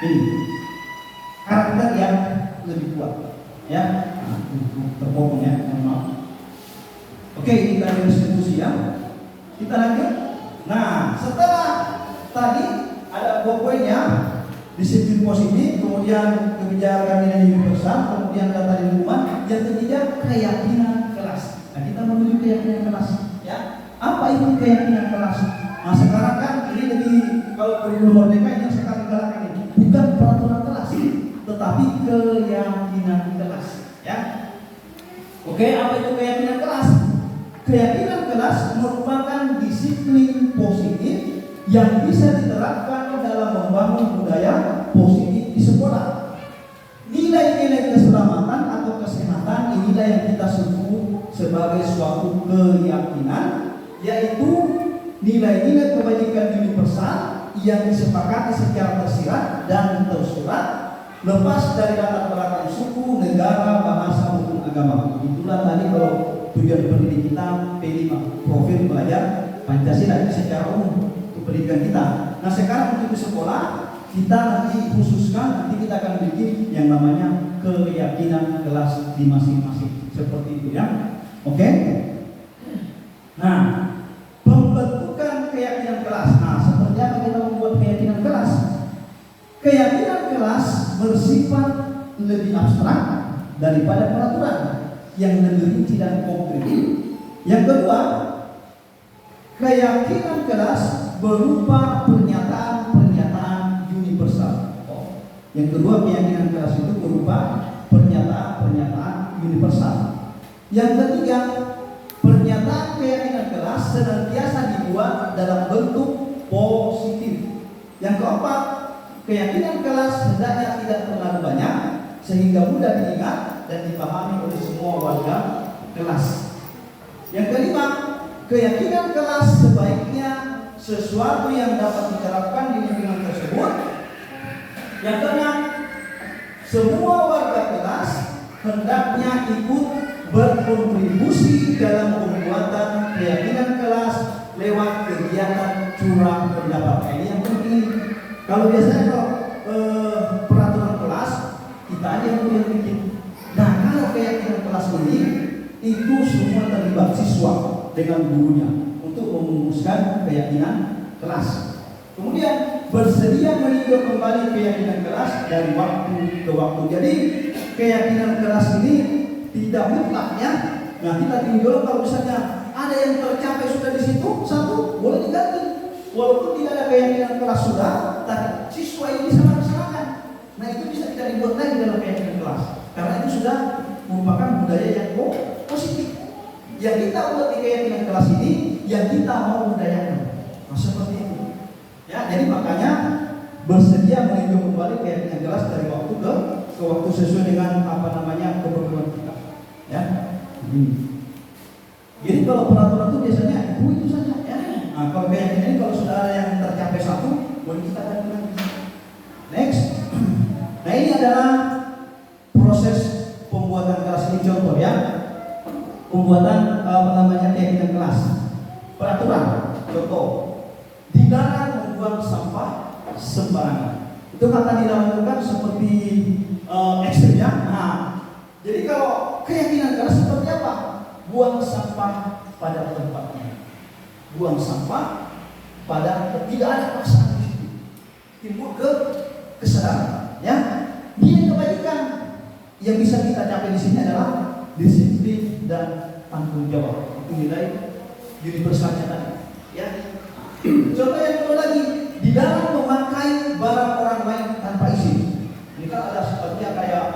ini karakter yang lebih kuat ya. Terpotong ya, mohon maaf. Oke, kita ada restitusi ya. Kita lanjut. Nah, setelah tadi ada dua poinnya, disiplin positif, kemudian kebijakan nilai universal, kemudian data lingkungan, yang ketiga keyakinan kelas. Nah, kita menuju keyakinan kelas ya. Apa itu keyakinan kelas? Nah, sekarang kan ini lebih, kalau kurikulum merdeka ini yang sekarang galakkan ini bukan peraturan kelas, tetapi keyakinan kelas ya. Oke, apa itu keyakinan kelas? Keyakinan kelas merupakan disiplin positif yang bisa diterapkan dalam membangun budaya positif di sekolah. Nilai-nilai keselamatan atau kesehatan inilah yang kita sebut sebagai suatu keyakinan, yaitu nilai-nilai kebajikan universal yang disepakati secara tersirat dan tersurat, lepas dari latar belakang suku, negara, bahasa, hukum, agama. Itulah tadi kalau tujuan pendidik kita P5, profil belajar Pancasila secara umum untuk pendidikan kita. Nah, sekarang untuk di sekolah kita nanti khususkan, nanti kita akan bikin yang namanya keyakinan kelas di masing-masing, seperti itu ya. Oke? Nah, pembentukan keyakinan kelas. Nah, seperti apa kita membuat keyakinan kelas? Keyakinan kelas bersifat lebih abstrak daripada peraturan yang lebih rinci dan konkret. Yang kedua, keyakinan kelas berupa pernyataan-pernyataan universal. Yang kedua, keyakinan kelas itu berupa pernyataan-pernyataan universal. Yang ketiga, pernyataan keyakinan kelas senantiasa dibuat dalam bentuk positif. Yang keempat, keyakinan kelas hendaknya tidak terlalu banyak sehingga mudah diingat dan dipahami oleh semua warga kelas. Yang kelima, keyakinan kelas sebaiknya sesuatu yang dapat diterapkan di lingkungan tersebut. Yang keenam, semua warga kelas hendaknya ikut berkontribusi dalam pembuatan keyakinan kelas lewat kegiatan curah pendapat. Ini yang penting. Kalau biasanya kalau peraturan kelas kita aja yang bikin. Nah, kalau keyakinan kelas ini itu semua terlibat siswa dengan gurunya untuk merumuskan keyakinan kelas. Kemudian bersedia meninjau kembali keyakinan kelas dari waktu ke waktu. Jadi keyakinan kelas ini tidak mutlak ya. Nah, kita tinjau kalau misalnya ada yang tercapai sudah di situ, satu boleh diganti. Walaupun tidak ada keyakinan kelas sudah, tapi siswa ini bisa melaksanakan. Nah, itu bisa kita dibuat lagi dalam keyakinan kelas. Karena itu sudah merupakan budaya yang positif. Yang kita buat di keyakinan kelas ini, yang kita mau budayakan. Nah, seperti itu. Ya, jadi makanya bersedia meninjau kembali keyakinan kelas dari waktu ke waktu sesuai dengan keperluan kita. Ya. Jadi kalau peraturan itu biasanya itu saja. Ya. Nah, kalau keyakinan ini kalau sudah ada yang tercapai satu, boleh kita ganti lagi. Next. Nah, ini adalah proses pembuatan kelas ini, contoh ya. Pembuatan keyakinan kelas. Peraturan, contoh. Dilarang membuang sampah sembarangan. Itu kata dilarang seperti ekstrimnya. Nah, jadi kalau keyakinan kelas seperti apa? Buang sampah pada tempatnya. Buang sampah pada tidak ada paksaan di situ. Timbul kesadaran, ya. Nilai kebaikan yang bisa kita capai di sini adalah disiplin dan tanggung jawab. Itu nilai universalnya tadi, ya. Contoh yang kedua lagi, dilarang memakai barang orang lain tanpa izin. Ini kan ada sepertinya kayak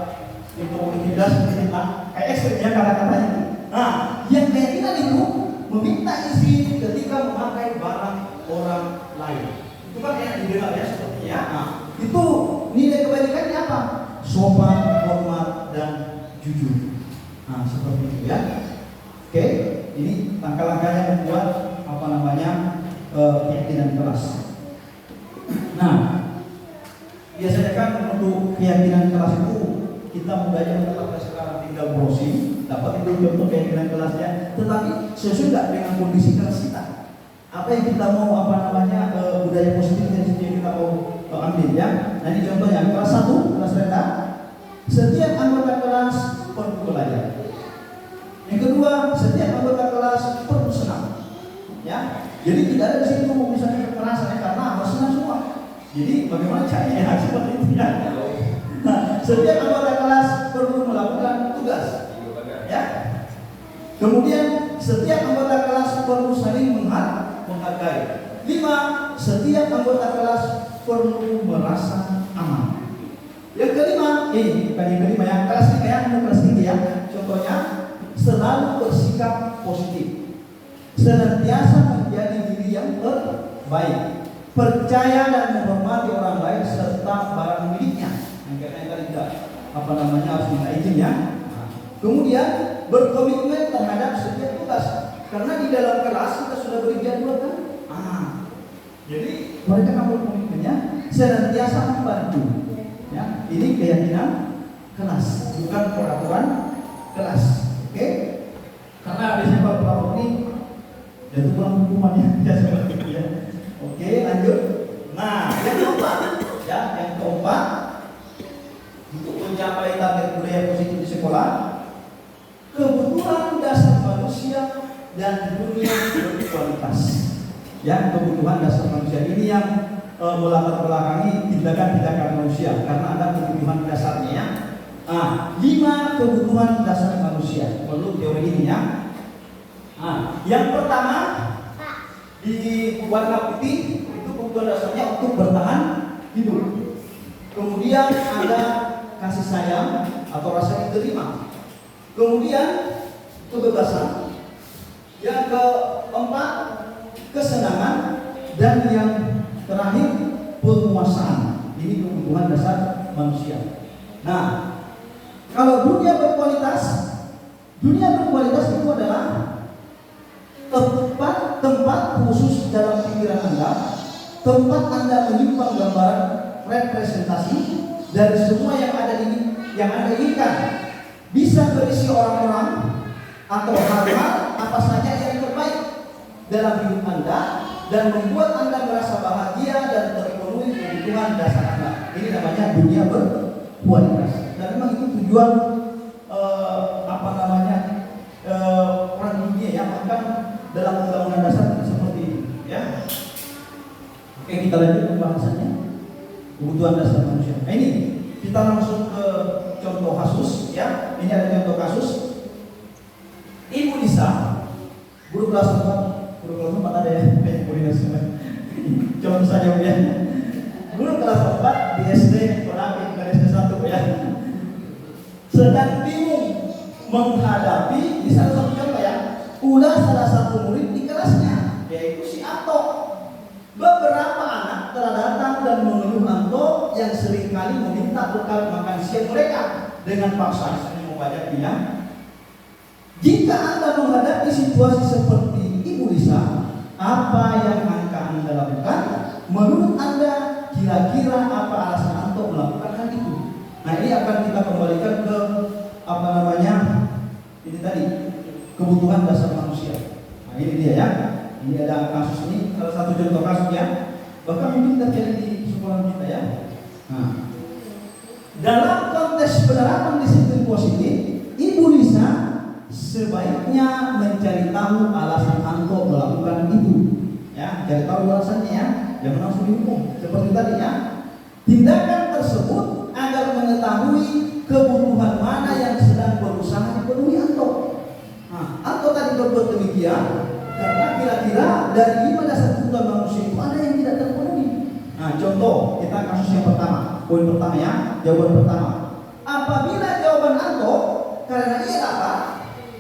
intimidasi seperti kayak ekstrimnya kata-katanya. Nah, yang keyakinan itu meminta izin ketika memakai barang orang lain. Itu kan enak didengar ya sepertinya. Nah, itu nilai kebaikannya apa? Sopan, hormat, dan jujur. Nah, seperti itu ya. Oke, ini langkah-langkah yang membuat keyakinan kelas. Nah, biasanya kan untuk keyakinan kelas itu kita mudahnya sampai sekarang tinggal browsing, dapat itu contoh keyakinan kelasnya. Tetapi sesuai nggak dengan kondisi kelas kita? Apa yang kita mau budaya positif yang kita mau ambil ya? Nah, ini contohnya kelas 1, kelas rendah. Setiap anggota kelas perlu belajar. Yang kedua, setiap anggota kelas perlu senang. Ya, jadi tidak ada di situ misalnya kekerasan karena harus senang semua. Jadi bagaimana caranya seperti itu ya? Nah, setiap anggota kelas perlu melakukan tugas. Ya. Kemudian setiap anggota kelas perlu saling menghargai. 5. Setiap anggota kelas perlu merasa aman. Yang kelima, kelas 3 ya, kelas 3 ya. Contohnya selalu bersikap positif. Senantiasa menjadi diri yang terbaik, percaya dan menghormati orang lain serta barang miliknya. Yang tadi harus minta izin ya. Kemudian berkomitmen terhadap setiap tugas. Karena di dalam kelas kita sudah beri jadwal kan. Jadi mereka ambil komitmennya senantiasa membantu. Ya, ini keyakinan kelas, bukan peraturan kelas. Oke? Karena biasanya kalau peraturan ini jatuh pulang hukumannya ya seperti itu ya. Oke, lanjut. Nah, yang keempat untuk mencapai target budaya positif di sekolah, kebutuhan dasar manusia dan dunia berkualitas. Ya, kebutuhan dasar manusia ini yang melatar belakangi tindakan-tindakan manusia karena ada kebutuhan dasarnya. 5 kebutuhan dasar manusia menurut teori ini ya. Yang pertama di warna putih itu kebutuhan dasarnya untuk bertahan hidup. Kemudian ada kasih sayang atau rasa diterima. Kemudian kebebasan. Yang keempat kesenangan, dan yang terakhir penguasaan. Ini kebutuhan dasar manusia. Nah, kalau dunia berkualitas itu adalah tempat khusus dalam pikiran Anda, tempat Anda menyimpan gambaran representasi dari semua yang ada ini, yang Anda inginkan. Bisa berisi orang-orang atau hal-hal apa saja yang terbaik dalam hidup Anda dan membuat Anda merasa bahagia dan terpenuhi kebutuhan dasar Anda. Ini namanya dunia berkualitas. Dan memang itu tujuan Oke, kita lanjut pembahasannya. Kebutuhan dasar manusia. Nah ini kita langsung ke contoh kasus ya. Ini ada contoh kasus. Ibu Lisa, guru kelas 4, ada ya, contoh saja ya. Guru kelas 4 di SD Perapi garis 1 ya. Sedang bingung menghadapi di salah satu contoh ya. Udah salah satu murid di kelasnya, yaitu si Anto. Beberapa anak telah datang dan mengeluh Anto yang seringkali meminta bekal makan siang mereka dengan paksa. Saya mau baca bilang, jika Anda menghadapi situasi seperti Ibu Lisa, apa yang akan Anda lakukan? Menurut Anda, kira-kira apa alasan Anto melakukan hal itu? Nah ini akan kita kembalikan ke ini tadi, kebutuhan dasar manusia. Nah ini dia ya. Ini ada kasus ini, salah satu contoh kasus ya. Bahkan mungkin terjadi di sekolah kita ya. Nah, dalam konteks penerapan disiplin positif, Ibu Lisa sebaiknya mencari tahu alasan Anto melakukan itu. Ya, cari tahu alasannya ya. Jangan langsung dihukum. Seperti tadi ya. Tindakan tersebut agar mengetahui kebutuhan mana yang sedang berusaha dipenuhi Anto. Nah, Anto tadi berbuat demikian karena kira-kira dari 5 dasar kebutuhan manusia itu ada yang tidak terpenuhi. Nah, contoh kita kasus yang pertama, poin pertama ya, jawaban pertama. Apabila jawaban Anto karena ia lapar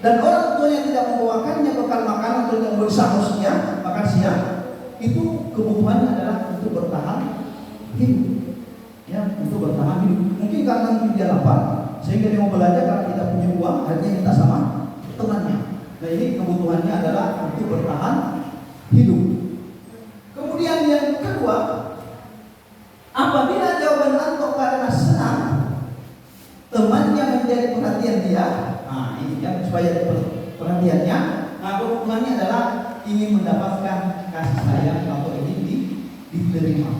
dan orang tuanya tidak membawakannya bekal makanan untuk yang seharusnya makan siang, itu kebutuhannya adalah untuk bertahan hidup. Ya, untuk bertahan hidup. Mungkin karena dia lapar, sehingga dia mau belanja karena tidak punya uang, akhirnya minta sama temannya. Nah ini kebutuhannya adalah untuk bertahan hidup. Kemudian yang kedua, apabila jawaban Anto karena senang temannya menjadi perhatian dia, nah ini ya supaya perhatiannya, nah kebutuhannya adalah ingin mendapatkan kasih sayang atau ingin diterima.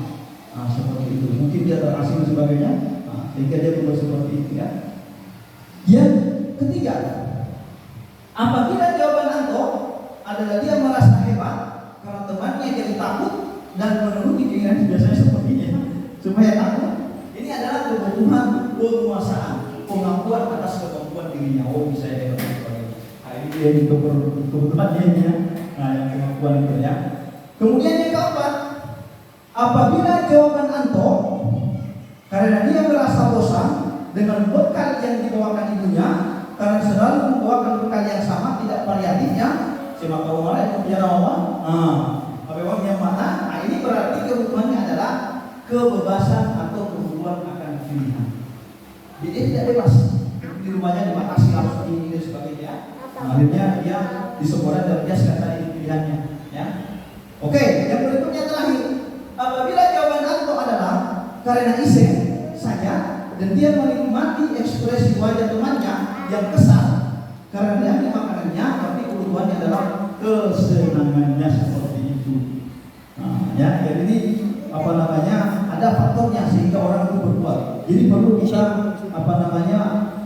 Nah seperti itu. Mungkin dia terasing dan sebagainya, nah, sehingga dia berbuat seperti itu ya. Yang ketiga, apabila jawaban Anto adalah dia merasa hebat karena temannya jadi takut dan menuruti keinginan biasanya seperti ini supaya takut. Ini adalah kebutuhan penguasaan, pengakuan atas kemampuan dirinya. Oh bisa ya hebat sebagainya. Nah ini dia kebutuhan dia ya. Nah yang kemampuan itu ya. Kemudian yang keempat, apabila jawaban Anto karena dia merasa bosan dengan bekal yang dibawakan ibunya, karena selalu membawakan bekal yang sama, tidak variatifnya, siapa tahu malah yang punya nama, apa yang mana? Nah ini berarti kebutuhannya adalah kebebasan atau kebutuhan akan pilihan. Dia tidak bebas di rumahnya dibatasi harus ini dan sebagainya. Akhirnya dia di sekolah dan dia sekali pilihannya. Ya, oke. Yang berikutnya terakhir, apabila jawaban Anto adalah karena iseng saja dan dia menikmati ekspresi wajah temannya yang kesal karena dia makanannya, tapi kebutuhannya adalah kesenangannya seperti itu. Nah, ya, jadi ini ada faktornya sehingga orang itu berbuat. Jadi perlu kita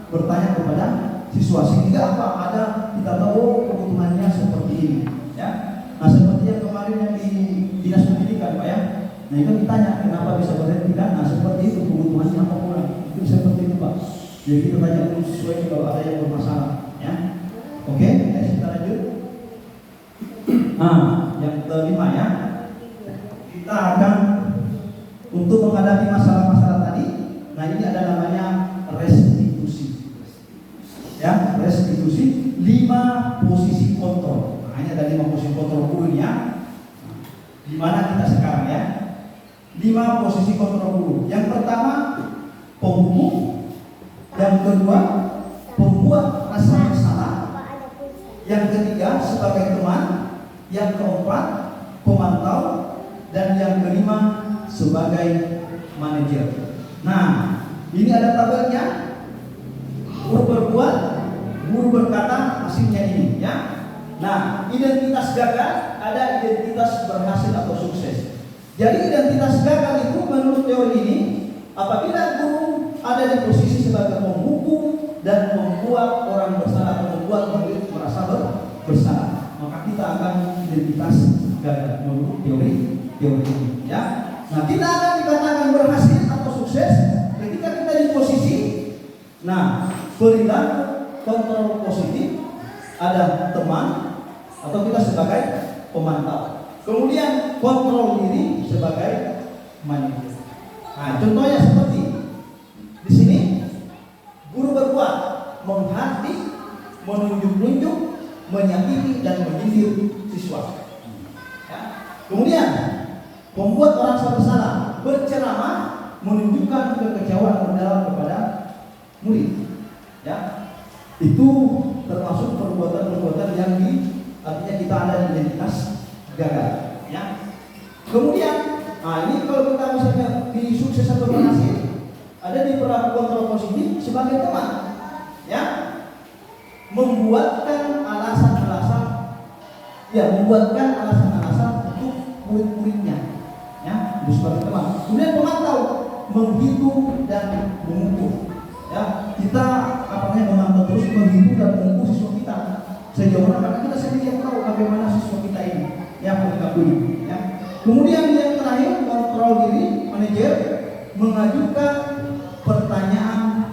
bertanya kepada siswa sehingga ada kita tahu kebutuhannya seperti ini. Ya, nah seperti yang kemarin yang di dinas pendidikan Pak ya. Nah itu ditanya kenapa bisa berhenti kan? Nah seperti itu kebutuhannya apa kurang? Itu seperti itu Pak. Jadi kita tanya sesuai kalau ada yang bermasalah, ya. Oke, kita lanjut. Nah, yang kelima ya, kita akan untuk menghadapi masalah-masalah tadi. Nah ini ada namanya restitusi. Ya, restitusi 5 posisi kontrol. Nah ini ada 5 posisi kontrol guru ya. Di mana kita sekarang ya? 5 posisi kontrol guru. Yang pertama penghukum. Yang kedua, pembuat rasa bersalah. Yang ketiga, sebagai teman. Yang keempat, pemantau. Dan yang kelima, sebagai manajer. Nah, ini ada tabelnya. Guru berbuat, guru berkata, hasilnya ini, ya. Nah, identitas gagal, ada identitas berhasil atau sukses. Jadi identitas gagal itu menurut teori ini, apabila guru ada di posisi sebagai penghukum dan membuat orang bersalah atau membuat murid merasa bersalah, maka kita akan identitas gagal menurut teori ini. Ya. Nah, kita akan dikatakan berhasil atau sukses ketika kita di posisi, nah, perilaku kontrol positif, ada teman atau kita sebagai pemantau. Kemudian kontrol diri sebagai manajer. Nah, contohnya seperti di sini guru berbuat menghati, menunjuk-nunjuk, menyakiti dan menyindir siswa. Ya. Kemudian membuat orang bersalah, berceramah, menunjukkan kekecewaan mendalam kepada murid. Ya, itu termasuk perbuatan-perbuatan yang artinya kita ada identitas gagal. Ya. Kemudian, nah ini kalau kita misalnya di sukses atau berhasil, ada di perilaku kontrol positif sebagai teman. Ya, membuatkan alasan-alasan untuk murid-muridnya, ya, itu sebagai teman. Kemudian pemantau, menghitung dan mengukur. Ya, kita memantau terus, menghitung dan mengukur siswa kita sejauh mana, karena kita sendiri yang tahu bagaimana siswa kita ini yang mengakui. Ya. Kemudian yang terakhir, kontrol diri, manajer, mengajukan pertanyaan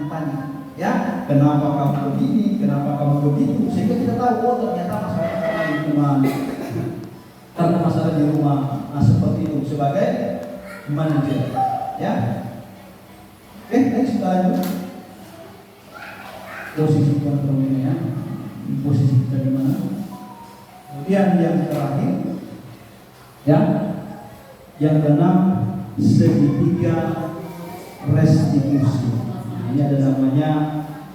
tanya. Ya, kenapa kamu begini, kenapa kamu begitu, sehingga kita tahu, oh ternyata masalah karena lingkungan, karena masalah di rumah. Nah, seperti itu sebagai manajer. Ya. Next kita lanjut. Posisi kontrol ini, ya. Posisi kita di mana? Kemudian yang terakhir, ya, yang keenam, segitiga restitusi. Ini ada namanya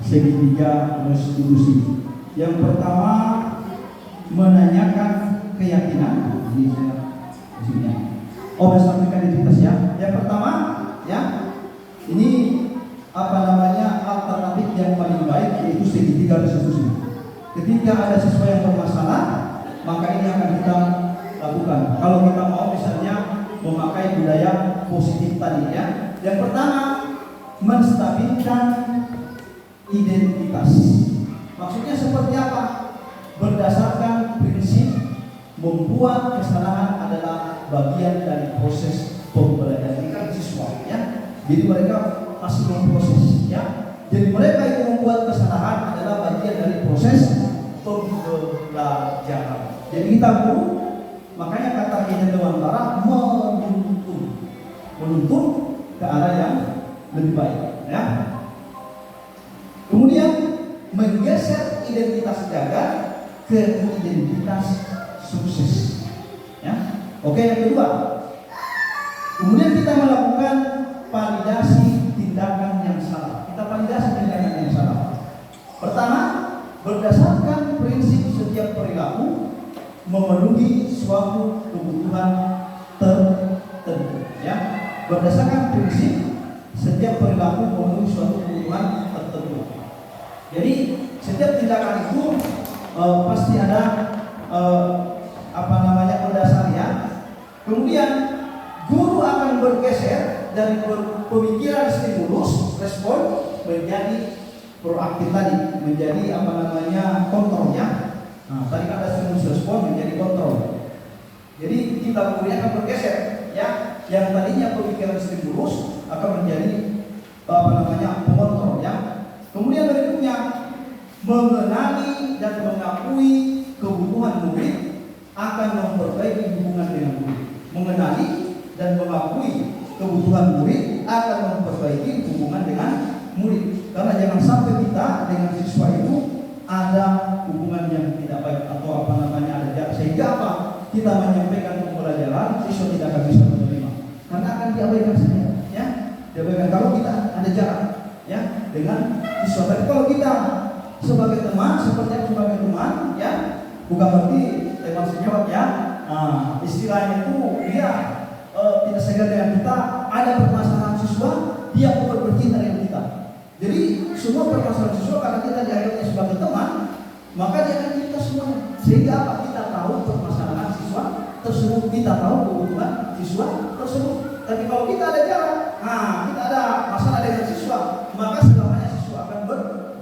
segitiga restitusi. Yang pertama, menanyakan keyakinan. Ini saya berdasarkan identitas, ya. Yang pertama, ya, ini alternatif yang paling baik, yaitu segitiga restitusi. Ketika ada siswa yang bermasalah, maka ini akan kita lakukan. Kalau kita mau misalnya memakai budaya positif tadi, ya. Yang pertama, menstabilkan identitas. Maksudnya seperti apa? Berdasarkan prinsip membuat kesalahan adalah bagian dari proses pembelajaran siswa, ya. Jadi mereka masih memproses, ya. Jadi mereka yang membuat kesalahan adalah bagian dari proses pembelajaran. Jadi kita guru, makanya kata Kiai Dewantara, menuntun ke arah yang lebih baik, ya. Kemudian menggeser identitas gagal ke identitas sukses, ya. Oke, yang kedua, kemudian kita melakukan validasi tindakan yang salah. Kita validasi tindakan yang salah. Pertama, berdasarkan prinsip setiap perilaku memenuhi suatu kebutuhan tertentu, ya. Berdasarkan prinsip setiap perilaku memenuhi suatu kebutuhan tertentu. Jadi setiap tindakan itu pasti ada berdasarnya. Kemudian guru akan bergeser dari pemikiran stimulus respon menjadi proaktif tadi, menjadi kontrolnya. Nah, tadi kan ada stimulus respon menjadi kontrol. Jadi kita kemudian akan bergeser, ya. Yang tadinya pemikiran stimulus akan menjadi pengontrol, ya. Kemudian berikutnya, mengenali dan mengakui kebutuhan murid akan memperbaiki hubungan dengan murid. Mengenali dan mengakui kebutuhan murid akan memperbaiki hubungan dengan murid. Karena jangan sampai kita dengan siswa itu ada hubungan yang tidak baik atau ada jarak, sehingga apa? Kita menyampaikan pembelajaran, siswa tidak akan bisa menerima karena akan diabaikan saja, ya. Diabaikan kalau kita ada jarak, ya, dengan siswa. Tapi kalau kita sebagai teman, sebagai teman, ya, bukan berarti teman sejawat, ya. Nah, istilahnya itu dia tidak segan dengan kita, ada permasalahan siswa, dia mau bercinta dengan kita. Jadi semua permasalahan siswa karena kita dianggapnya sebagai teman, maka dia akan cerita semuanya. Sehingga apa? Kita tahu permasalahan siswa tersebut, kita tahu kebutuhan siswa tersebut. Tapi kalau kita ada jarak, kita ada masalah dengan siswa, maka selamanya siswa akan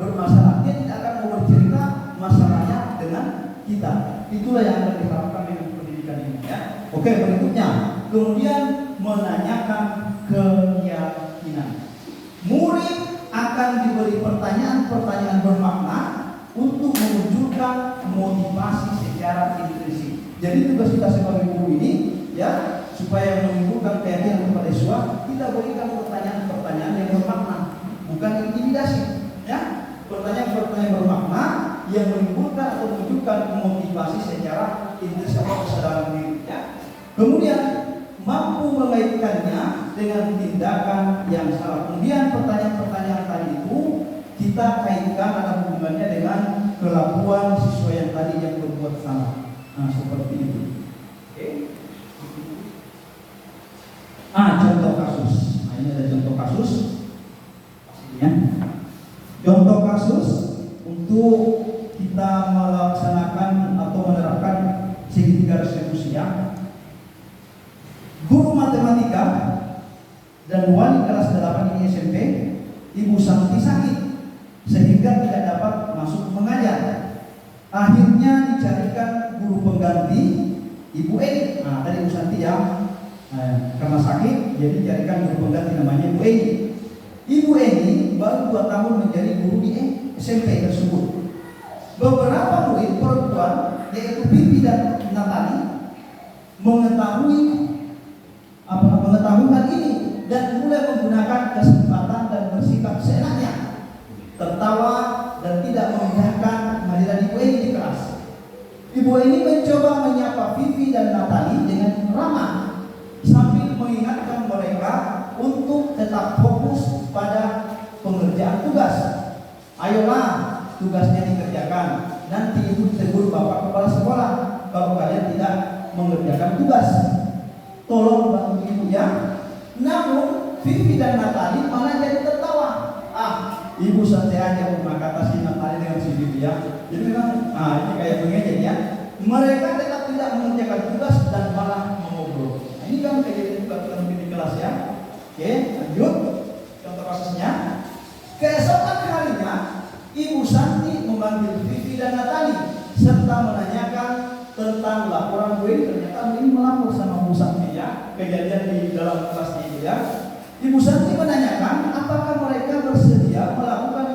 bermasalah. Dia tidak akan mau bercerita masalahnya dengan kita. Itulah yang akan diharapkan dengan pendidikan pendidikan ini ya. Oke, berikutnya kemudian menanyakan keyakinan. Murid akan diberi pertanyaan-pertanyaan bermakna untuk memunculkan motivasi secara intrinsik. Jadi tugas kita sebagai guru ini ya, supaya menimbulkan keyakinan kepada siswa, kita berikan pertanyaan-pertanyaan yang bermakna, bukan intimidasi ya. Pertanyaan-pertanyaan bermakna yang menimbulkan atau menunjukkan motivasi secara intrinsik atau kesadaran diri ya. Kemudian mampu mengaitkannya dengan tindakan yang salah. Kemudian pertanyaan-pertanyaan tadi itu kita kaitkan ada hubungannya dengan kelakuan siswa yang tadi yang berbuat salah. Nah, seperti itu. Oke. Contoh kasus. Nah, ini ada contoh kasus. Ya. Contoh kasus untuk kita melaksanakan atau menerapkan segitiga resolusi ya. Guru matematika dan wali kelas 8 ini SMP, Ibu Santi sakit sehingga tidak dapat masuk mengajar. Akhirnya dicarikan guru pengganti, Ibu Eni. Nah, tadi Ibu Santi ya, karena sakit, jadi dicarikan guru pengganti namanya Ibu Eni. Ibu Eni baru 2 tahun menjadi guru di SMP tersebut. Beberapa murid perempuan yaitu Bibi dan Natali mengetahui hal ini dan mulai menggunakan kesempatan dan bersikap seenaknya, tertawa dan tidak memindahkan kehadiran Ibu Eni di kelas. Ibu Eni mencoba menyapa Vivi dan Natali dengan ramah sambil mengingatkan mereka untuk tetap fokus pada pengerjaan tugas. Ayolah, tugasnya dikerjakan. Nanti ibu tegur bapak kepala sekolah kalau kalian tidak mengerjakan tugas. Tolong bantu ibu ya. Namun Vivi dan Natali malah jadi tertawa. Ibu santai aja, kata si Natali dengan si Vivi ya. Jadi memang ini kayak mengejek ya. Mereka tetap tidak mengerjakan tugas dan malah mengobrol. Ini kan kejadian juga kita mungkin di kelas ya. Oke, lanjut. Contoh kasusnya. Keesokan harinya Ibu Santi memanggil Vivi dan Natali serta menanyakan tentang laporan Bu Eni. Ternyata Bu Eni melapor sama Bu Santi ya, kejadian di dalam kelasnya itu ya. Ibu Santi menanyakan apakah mereka bersedia melakukan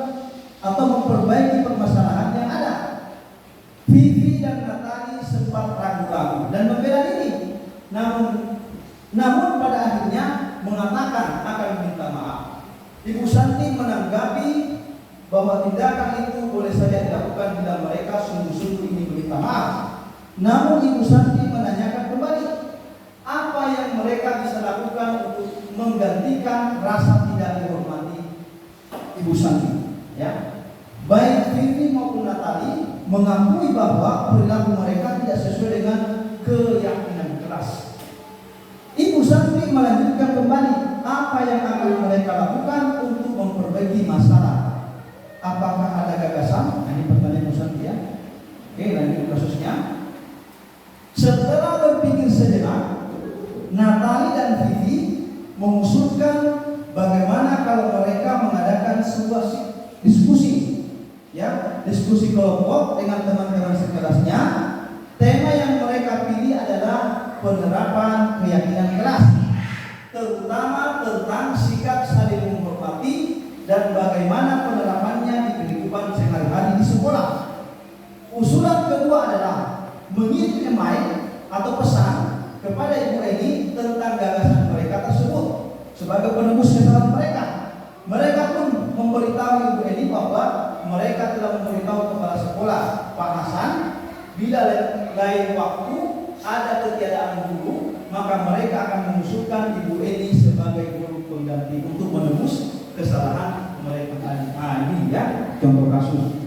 atau memperbaiki permasalahan yang ada. Vivi dan Natali sempat ragu-ragu dan membela diri, namun pada akhirnya mengatakan akan meminta maaf. Ibu Santi menanggapi bahwa tindakan itu boleh saja dilakukan bila mereka sungguh-sungguh ingin meminta maaf. Namun Ibu Santi menanyakan kembali apa yang mereka bisa lakukan untuk menggantikan rasa tidak dihormati Ibu Santi. Ya, baik Vivi maupun Natali mengakui bahwa perilaku mereka tidak sesuai dengan keyakinan kelas. Ibu Santi melanjutkan kembali apa yang akan mereka lakukan untuk memperbaiki masalah. Apakah ada gagasan? Ini pertanyaan Ibu Santi ya. Oke, lanjut kasusnya. Setelah berpikir sejenak, Natali dan Vivi mengusulkan bagaimana kalau mereka mengadakan sebuah diskusi, ya, diskusi kelompok dengan teman-teman sekelasnya. Tema yang mereka pilih adalah penerapan keyakinan kelas, terutama tentang sikap saling menghormati dan bagaimana penerapannya di kehidupan sehari-hari di sekolah. Usulan kedua adalah mengirim email atau pesan kepada Ibu Eni tentang gagasan mereka tersebut sebagai penembus kesalahan mereka. Mereka pun memberitahu Ibu Eni bahwa mereka telah memberitahu kepala sekolah Pak Hasan bila lain waktu ada ketiadaan guru, maka mereka akan mengusulkan Ibu Eni sebagai guru pengganti untuk menembus kesalahan mereka tadi. Ini ya contoh kasus.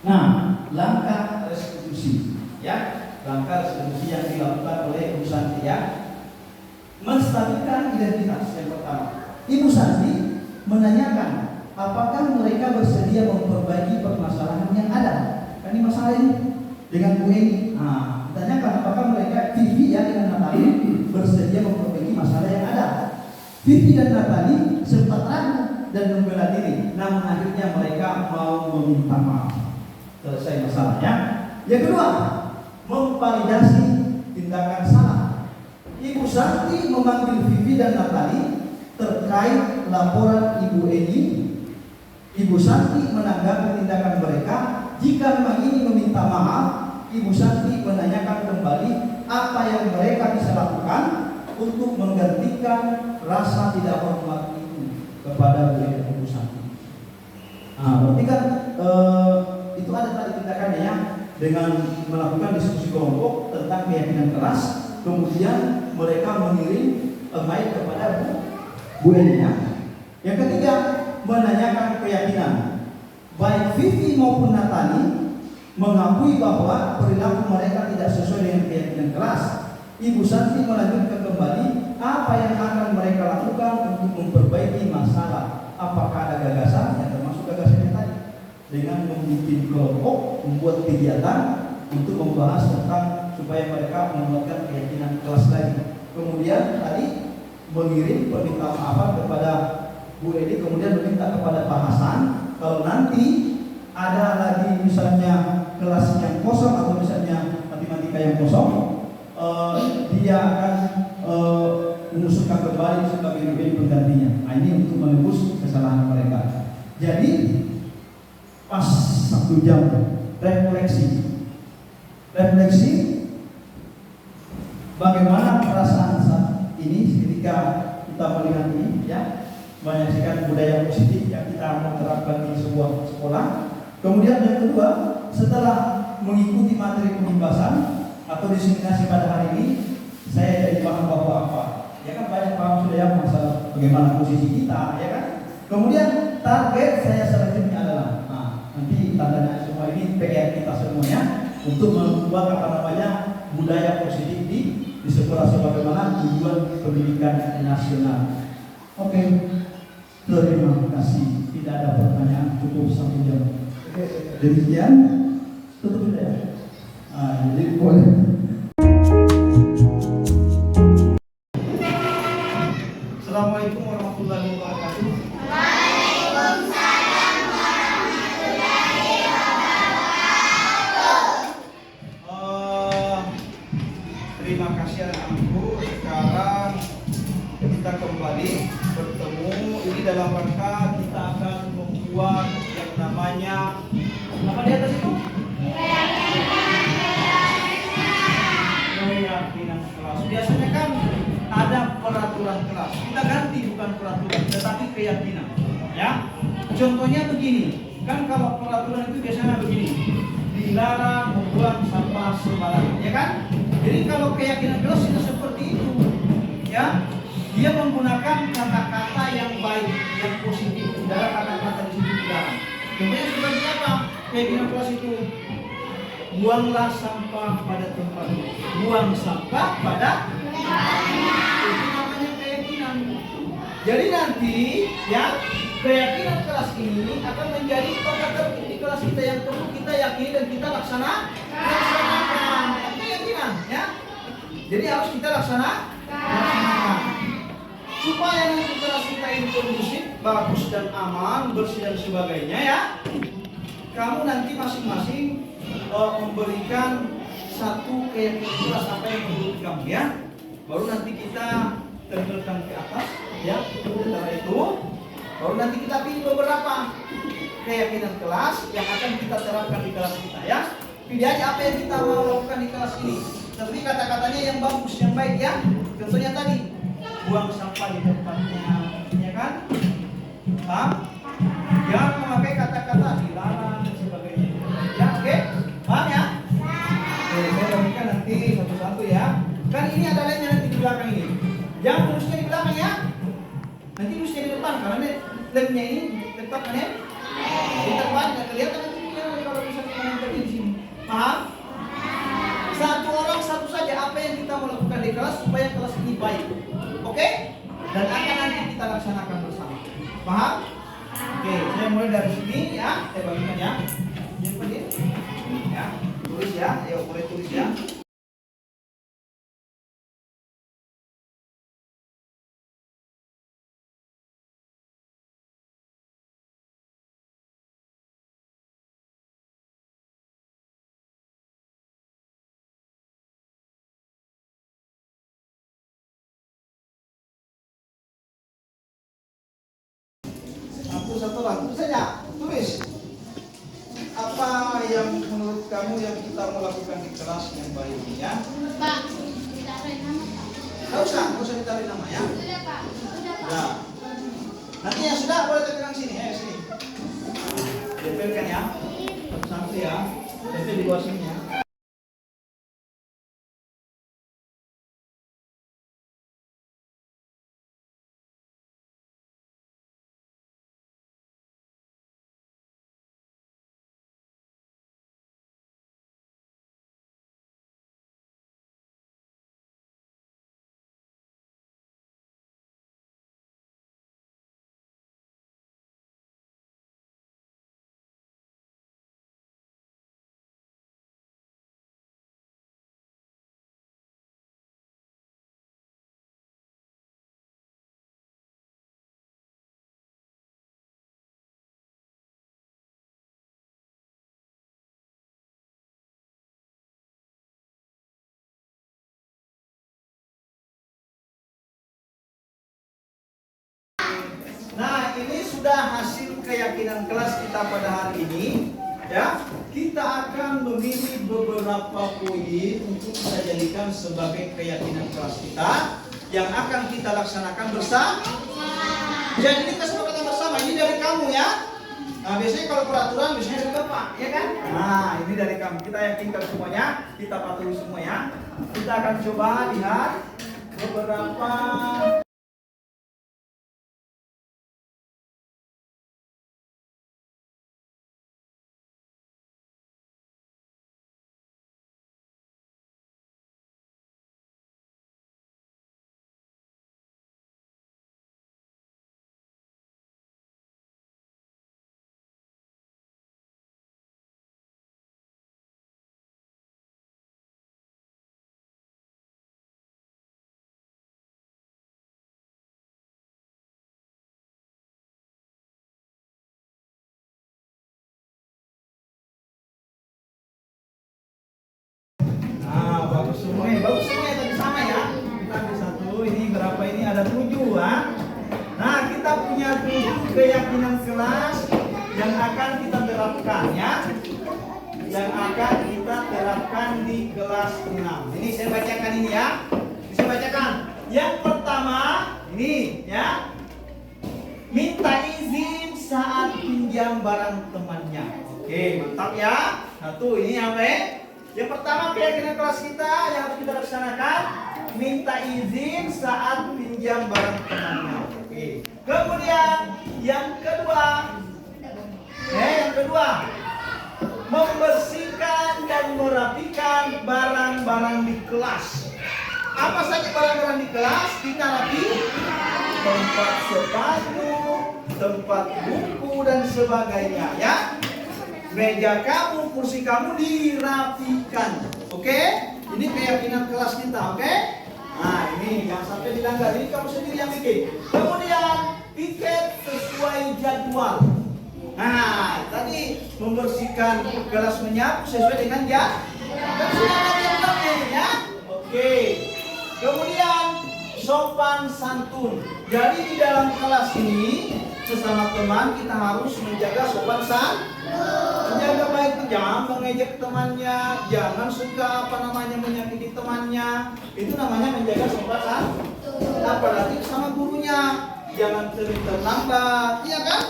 Nah, langkah restitusi ya, langkah restitusi yang dilakukan oleh Ibu Santi ya, menstabilkan identitas. Yang pertama, Ibu Santi menanyakan apakah mereka bersedia memperbaiki permasalahan yang ada. Kan ini masalah ini dengan Bu Eni. Ditanyakan apakah mereka Vivi ya dengan Natali bersedia memperbaiki masalah yang ada. Vivi dan Natali sempat ragu dan membela diri, namun akhirnya mereka mau meminta maaf. Selesai masalahnya. Yang kedua, memvalidasi tindakan salah. Ibu Santi memanggil Vivi dan Natali terkait laporan Ibu Eni. Ibu Santi menanggapi tindakan mereka. Jika memang ini meminta maaf, Ibu Santi menanyakan kembali apa yang mereka bisa lakukan untuk menggantikan rasa tidak hormat itu kepada Ibu Santi. Nah, berarti kan itu ada tadi tindakannya ya, dengan melakukan diskusi kelompok tentang keyakinan keras, kemudian mereka mengirim mail kepada Bu Eni. Yang ketiga, menanyakan keyakinan. Baik Vivi maupun Natali mengakui bahwa perilaku mereka tidak sesuai dengan keyakinan keras. Ibu Santi melanjutkan kembali apa yang akan mereka lakukan untuk memperbaiki masalah. Apakah ada gagasan, yang termasuk gagasan yang tadi, dengan membuat kelompok, membuat kegiatan untuk membahas tentang supaya mereka membuatkan keyakinan kelas lagi. Kemudian tadi mengirim permintaan maaf kepada Bu Edi, kemudian meminta kepada Pak Hasan kalau nanti ada lagi misalnya kelas yang kosong atau misalnya matematika yang kosong, dia akan mengusulkan kembali sebagai penggantinya. Nah, ini untuk menebus kesalahan mereka. Jadi pas 1 jam refleksi bagaimana perasaan saat ini ketika kita melihat ini ya, menyaksikan budaya positif yang kita mau terapkan di sebuah sekolah. Kemudian yang kedua, setelah mengikuti materi pembahasan atau diseminasi pada hari ini, saya jadi paham bahwa apa? Ya kan banyak paham sudah ya masalah bagaimana posisi kita, ya kan? Kemudian target saya selanjutnya adalah, nanti tandanya semua ini PR kita semuanya untuk membuat budaya positif di sekolah sebagaimana tujuan pendidikan nasional. Oke, terima kasih. Tidak ada pertanyaan, cukup 1 jam. Demikian, tutup ya. Jadi boleh. Assalamualaikum warahmatullahi wabarakatuh. Waalaikumsalam warahmatullahi wabarakatuh. Terima kasih anak-anakku. Sekarang kita kembali bertemu. Ini dalam rangka kita akan membuat yang namanya apa di atas itu? Keyakinan kelas. Biasanya kan ada peraturan kelas. Kita ganti bukan peraturan, tetapi keyakinan. Ya. Contohnya begini. Kan kalau peraturan itu biasanya begini. Dilarang membuang sampah sembarangan, ya kan? Jadi kalau keyakinan kelas itu seperti itu. Ya. Dia menggunakan kata-kata yang baik, yang positif. Tidak ada kata-kata di situ dilarang. Contohnya seperti apa? Keyakinan kelas itu, buanglah sampah pada tempatnya. Buang sampah pada tempatnya. Itu namanya keyakinan. Jadi nanti ya keyakinan kelas ini akan menjadi tata tertib di kelas kita yang perlu kita yakini dan kita laksanakan. Keyakinan ya. Jadi harus kita laksanakan. Supaya nanti kelas kita ini kondusif, bagus dan aman, bersih dan sebagainya ya. Kamu nanti masing-masing memberikan satu keyakinan kelas apa yang menurut kamu ya. Baru nanti kita tempelkan ke atas ya. Setelah itu baru nanti kita pilih beberapa keyakinan kelas yang akan kita terapkan di kelas kita ya. Pilih aja apa yang kita mau lakukan di kelas ini. Tapi kata-katanya yang bagus, yang baik ya. Contohnya tadi, buang sampah di tempatnya, ya kan? Paham? Jangan memakai kata-kata dilarang dan sebagainya. Ya, oke? Paham ya? Oke, saya bagikan nanti satu-satu ya. Kan ini ada lemnya nanti di belakang ini. Jangan tulisnya di belakang ya. Nanti tulisnya di depan karena lemnya ini tetap kan ya? Di depan nggak kelihatan nanti kalau misalnya menempel di sini. Paham? Satu orang satu saja apa yang kita mau lakukan di kelas supaya kelas ini baik. Oke? Dan akan nanti kita laksanakan bersama. Paham? Oke, saya mulai dari sini ya. Saya bagikan ya. Ya, tulis ya. Ayo mulai tulis ya. soal. Tulis saja, tulis. Apa yang menurut kamu yang kita mau lakukan di kelas yang baik ini ya? Pak, ditaruh nama Pak. Nggak usah ditaruh nama ya. Sudah Pak, sudah Pak. Nah, nanti yang sudah boleh tekan sini, sini. Tempelkan ya, santai ya. Tempel di bawah sini ya. Nah, ini sudah hasil keyakinan kelas kita pada hari ini. Ya, kita akan memilih beberapa poin untuk kita jadikan sebagai keyakinan kelas kita yang akan kita laksanakan bersama. Jadi kita sepakatan bersama. Ini dari kamu ya. Nah, biasanya kalau peraturan biasanya dari Bapak, ya kan? Nah, ini dari kamu. Kita yakinkan semuanya, kita patuhi semua ya. Kita akan coba lihat beberapa. Bagus semua ya tadi sama ya. Kita ambil satu, ini berapa ini ada 7 ha? Nah, kita punya 7 keyakinan kelas yang akan kita terapkan ya. Yang akan kita terapkan di kelas 6. Ini saya bacakan ini ya. Saya bacakan. Yang pertama, ini ya. Minta izin saat pinjam barang temannya. Oke, mantap ya. Satu, ini apa ya? Yang pertama keyakinan kelas kita yang harus kita laksanakan, minta izin saat pinjam barang temannya. Oke. Kemudian yang kedua, membersihkan dan merapikan barang-barang di kelas. Apa saja barang-barang di kelas kita rapi? Tempat sepatu, tempat buku dan sebagainya ya. Meja kamu, kursi kamu dirapikan. Oke? Ini keyakinan kelas kita, oke? Nah, ini jangan sampai dilanggar. Ini kamu sendiri yang bikin. Kemudian, piket sesuai jadwal. Nah, tadi membersihkan kelas menyapu sesuai dengan jadwal. Dan sudah ada jadwalnya ya. Oke. Kemudian, sopan santun. Jadi di dalam kelas ini sesama teman kita harus menjaga sopan santun. Menjaga baik, jangan mengejek temannya, jangan suka menyakiti temannya. Itu namanya menjaga sopan santun. Apalagi sama gurunya, jangan terlambat, iya kan?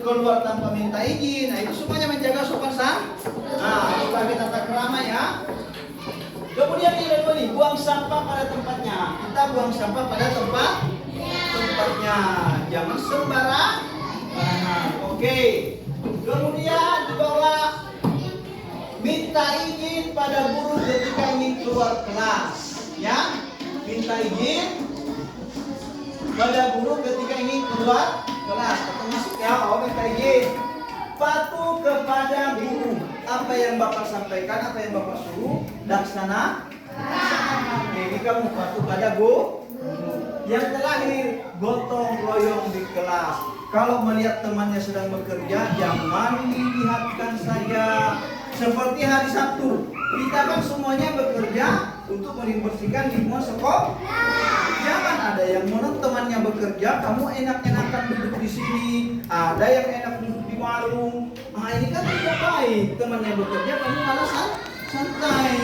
Keluar tanpa minta izin. Nah, itu semuanya menjaga sopan santun. Nah, sebagai tata krama ya. Kemudian ini buang sampah pada tempatnya. Kita buang sampah pada tempatnya. Jangan sembarangan. Oke. Kemudian di bawah, minta izin pada guru ketika ingin keluar kelas. Ya, minta izin pada guru ketika ingin keluar kelas. Termasuk ya, minta izin. Patuh kepada guru. Apa yang Bapak sampaikan, apa yang Bapak suruh, laksana. Ini kamu patuh pada guru. Yang terakhir, gotong royong di kelas. Kalau melihat temannya sedang bekerja, jangan dilihatkan saja. Seperti hari Sabtu, kita kan semuanya bekerja untuk membersihkan lingkungan sekolah. Jangan ada yang menurut temannya bekerja, kamu enak-enakan duduk di sini. Ada yang enak duduk di warung. Nah ini kan tidak baik. Temannya bekerja, kamu malah santai.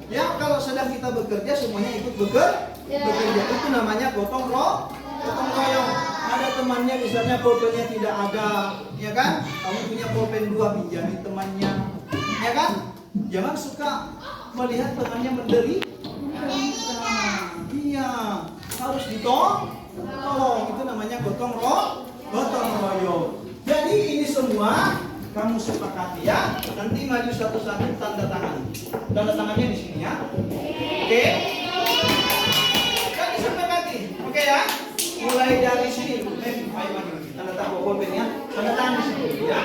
Ya kalau sedang kita bekerja semuanya ikut bekerja. Itu namanya gotong royong. Ada temannya misalnya pulpennya tidak ada, ya kan? Kamu punya pulpen 2, pinjami temannya, ya kan? Jangan suka melihat temannya menderita. Iya, harus ditolong. Itu namanya gotong royong. Jadi ini semua kamu sepakati ya. Nanti maju satu-satu tanda tangan. Tanda tangannya di sini ya. Oke? Kan disepakati. Oke ya? Mulai dari sini. Ayo maju. Tanda tangan pulpennya. Tanda tangan di sini ya.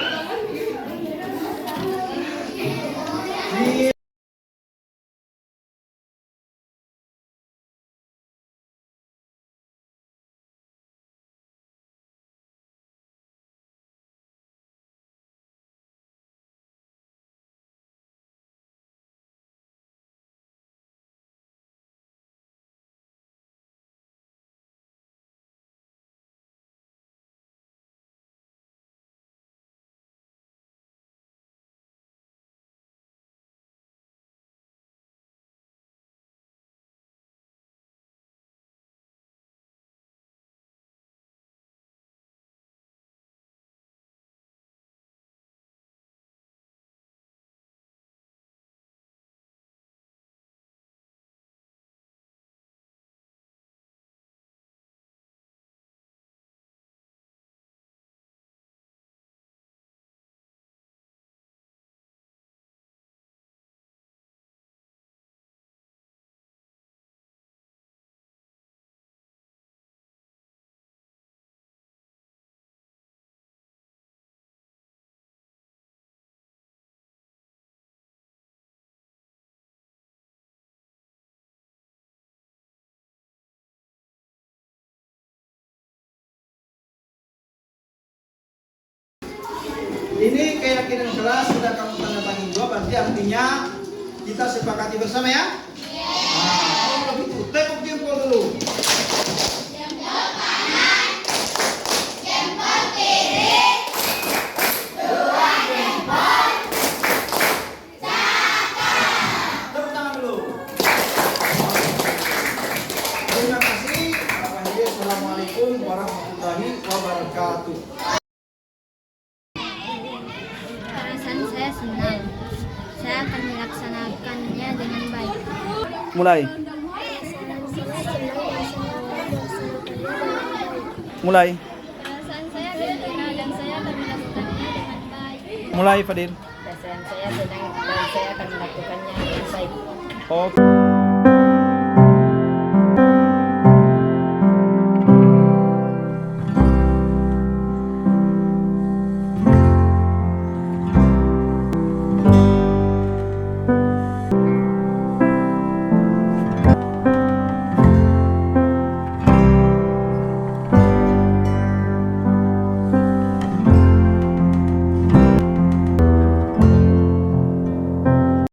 Ini keyakinan kelas sudah kamu tanda tangan juga, berarti artinya kita sepakati bersama ya. Nah, kalau begitu tepuk jempol dulu. Jempol kanan, jempol kiri, dua jempol, cakar. Tepuk tangan dulu. Terima kasih. Assalamualaikum warahmatullahi wabarakatuh. Saya senang. Saya akan melaksanakannya dengan baik. Mulai. Perasaan saya gembira dan saya akan melakukannya dengan baik. Mulai Fadil. Perasaan saya senang dan saya akan melakukannya dengan baik. Oke.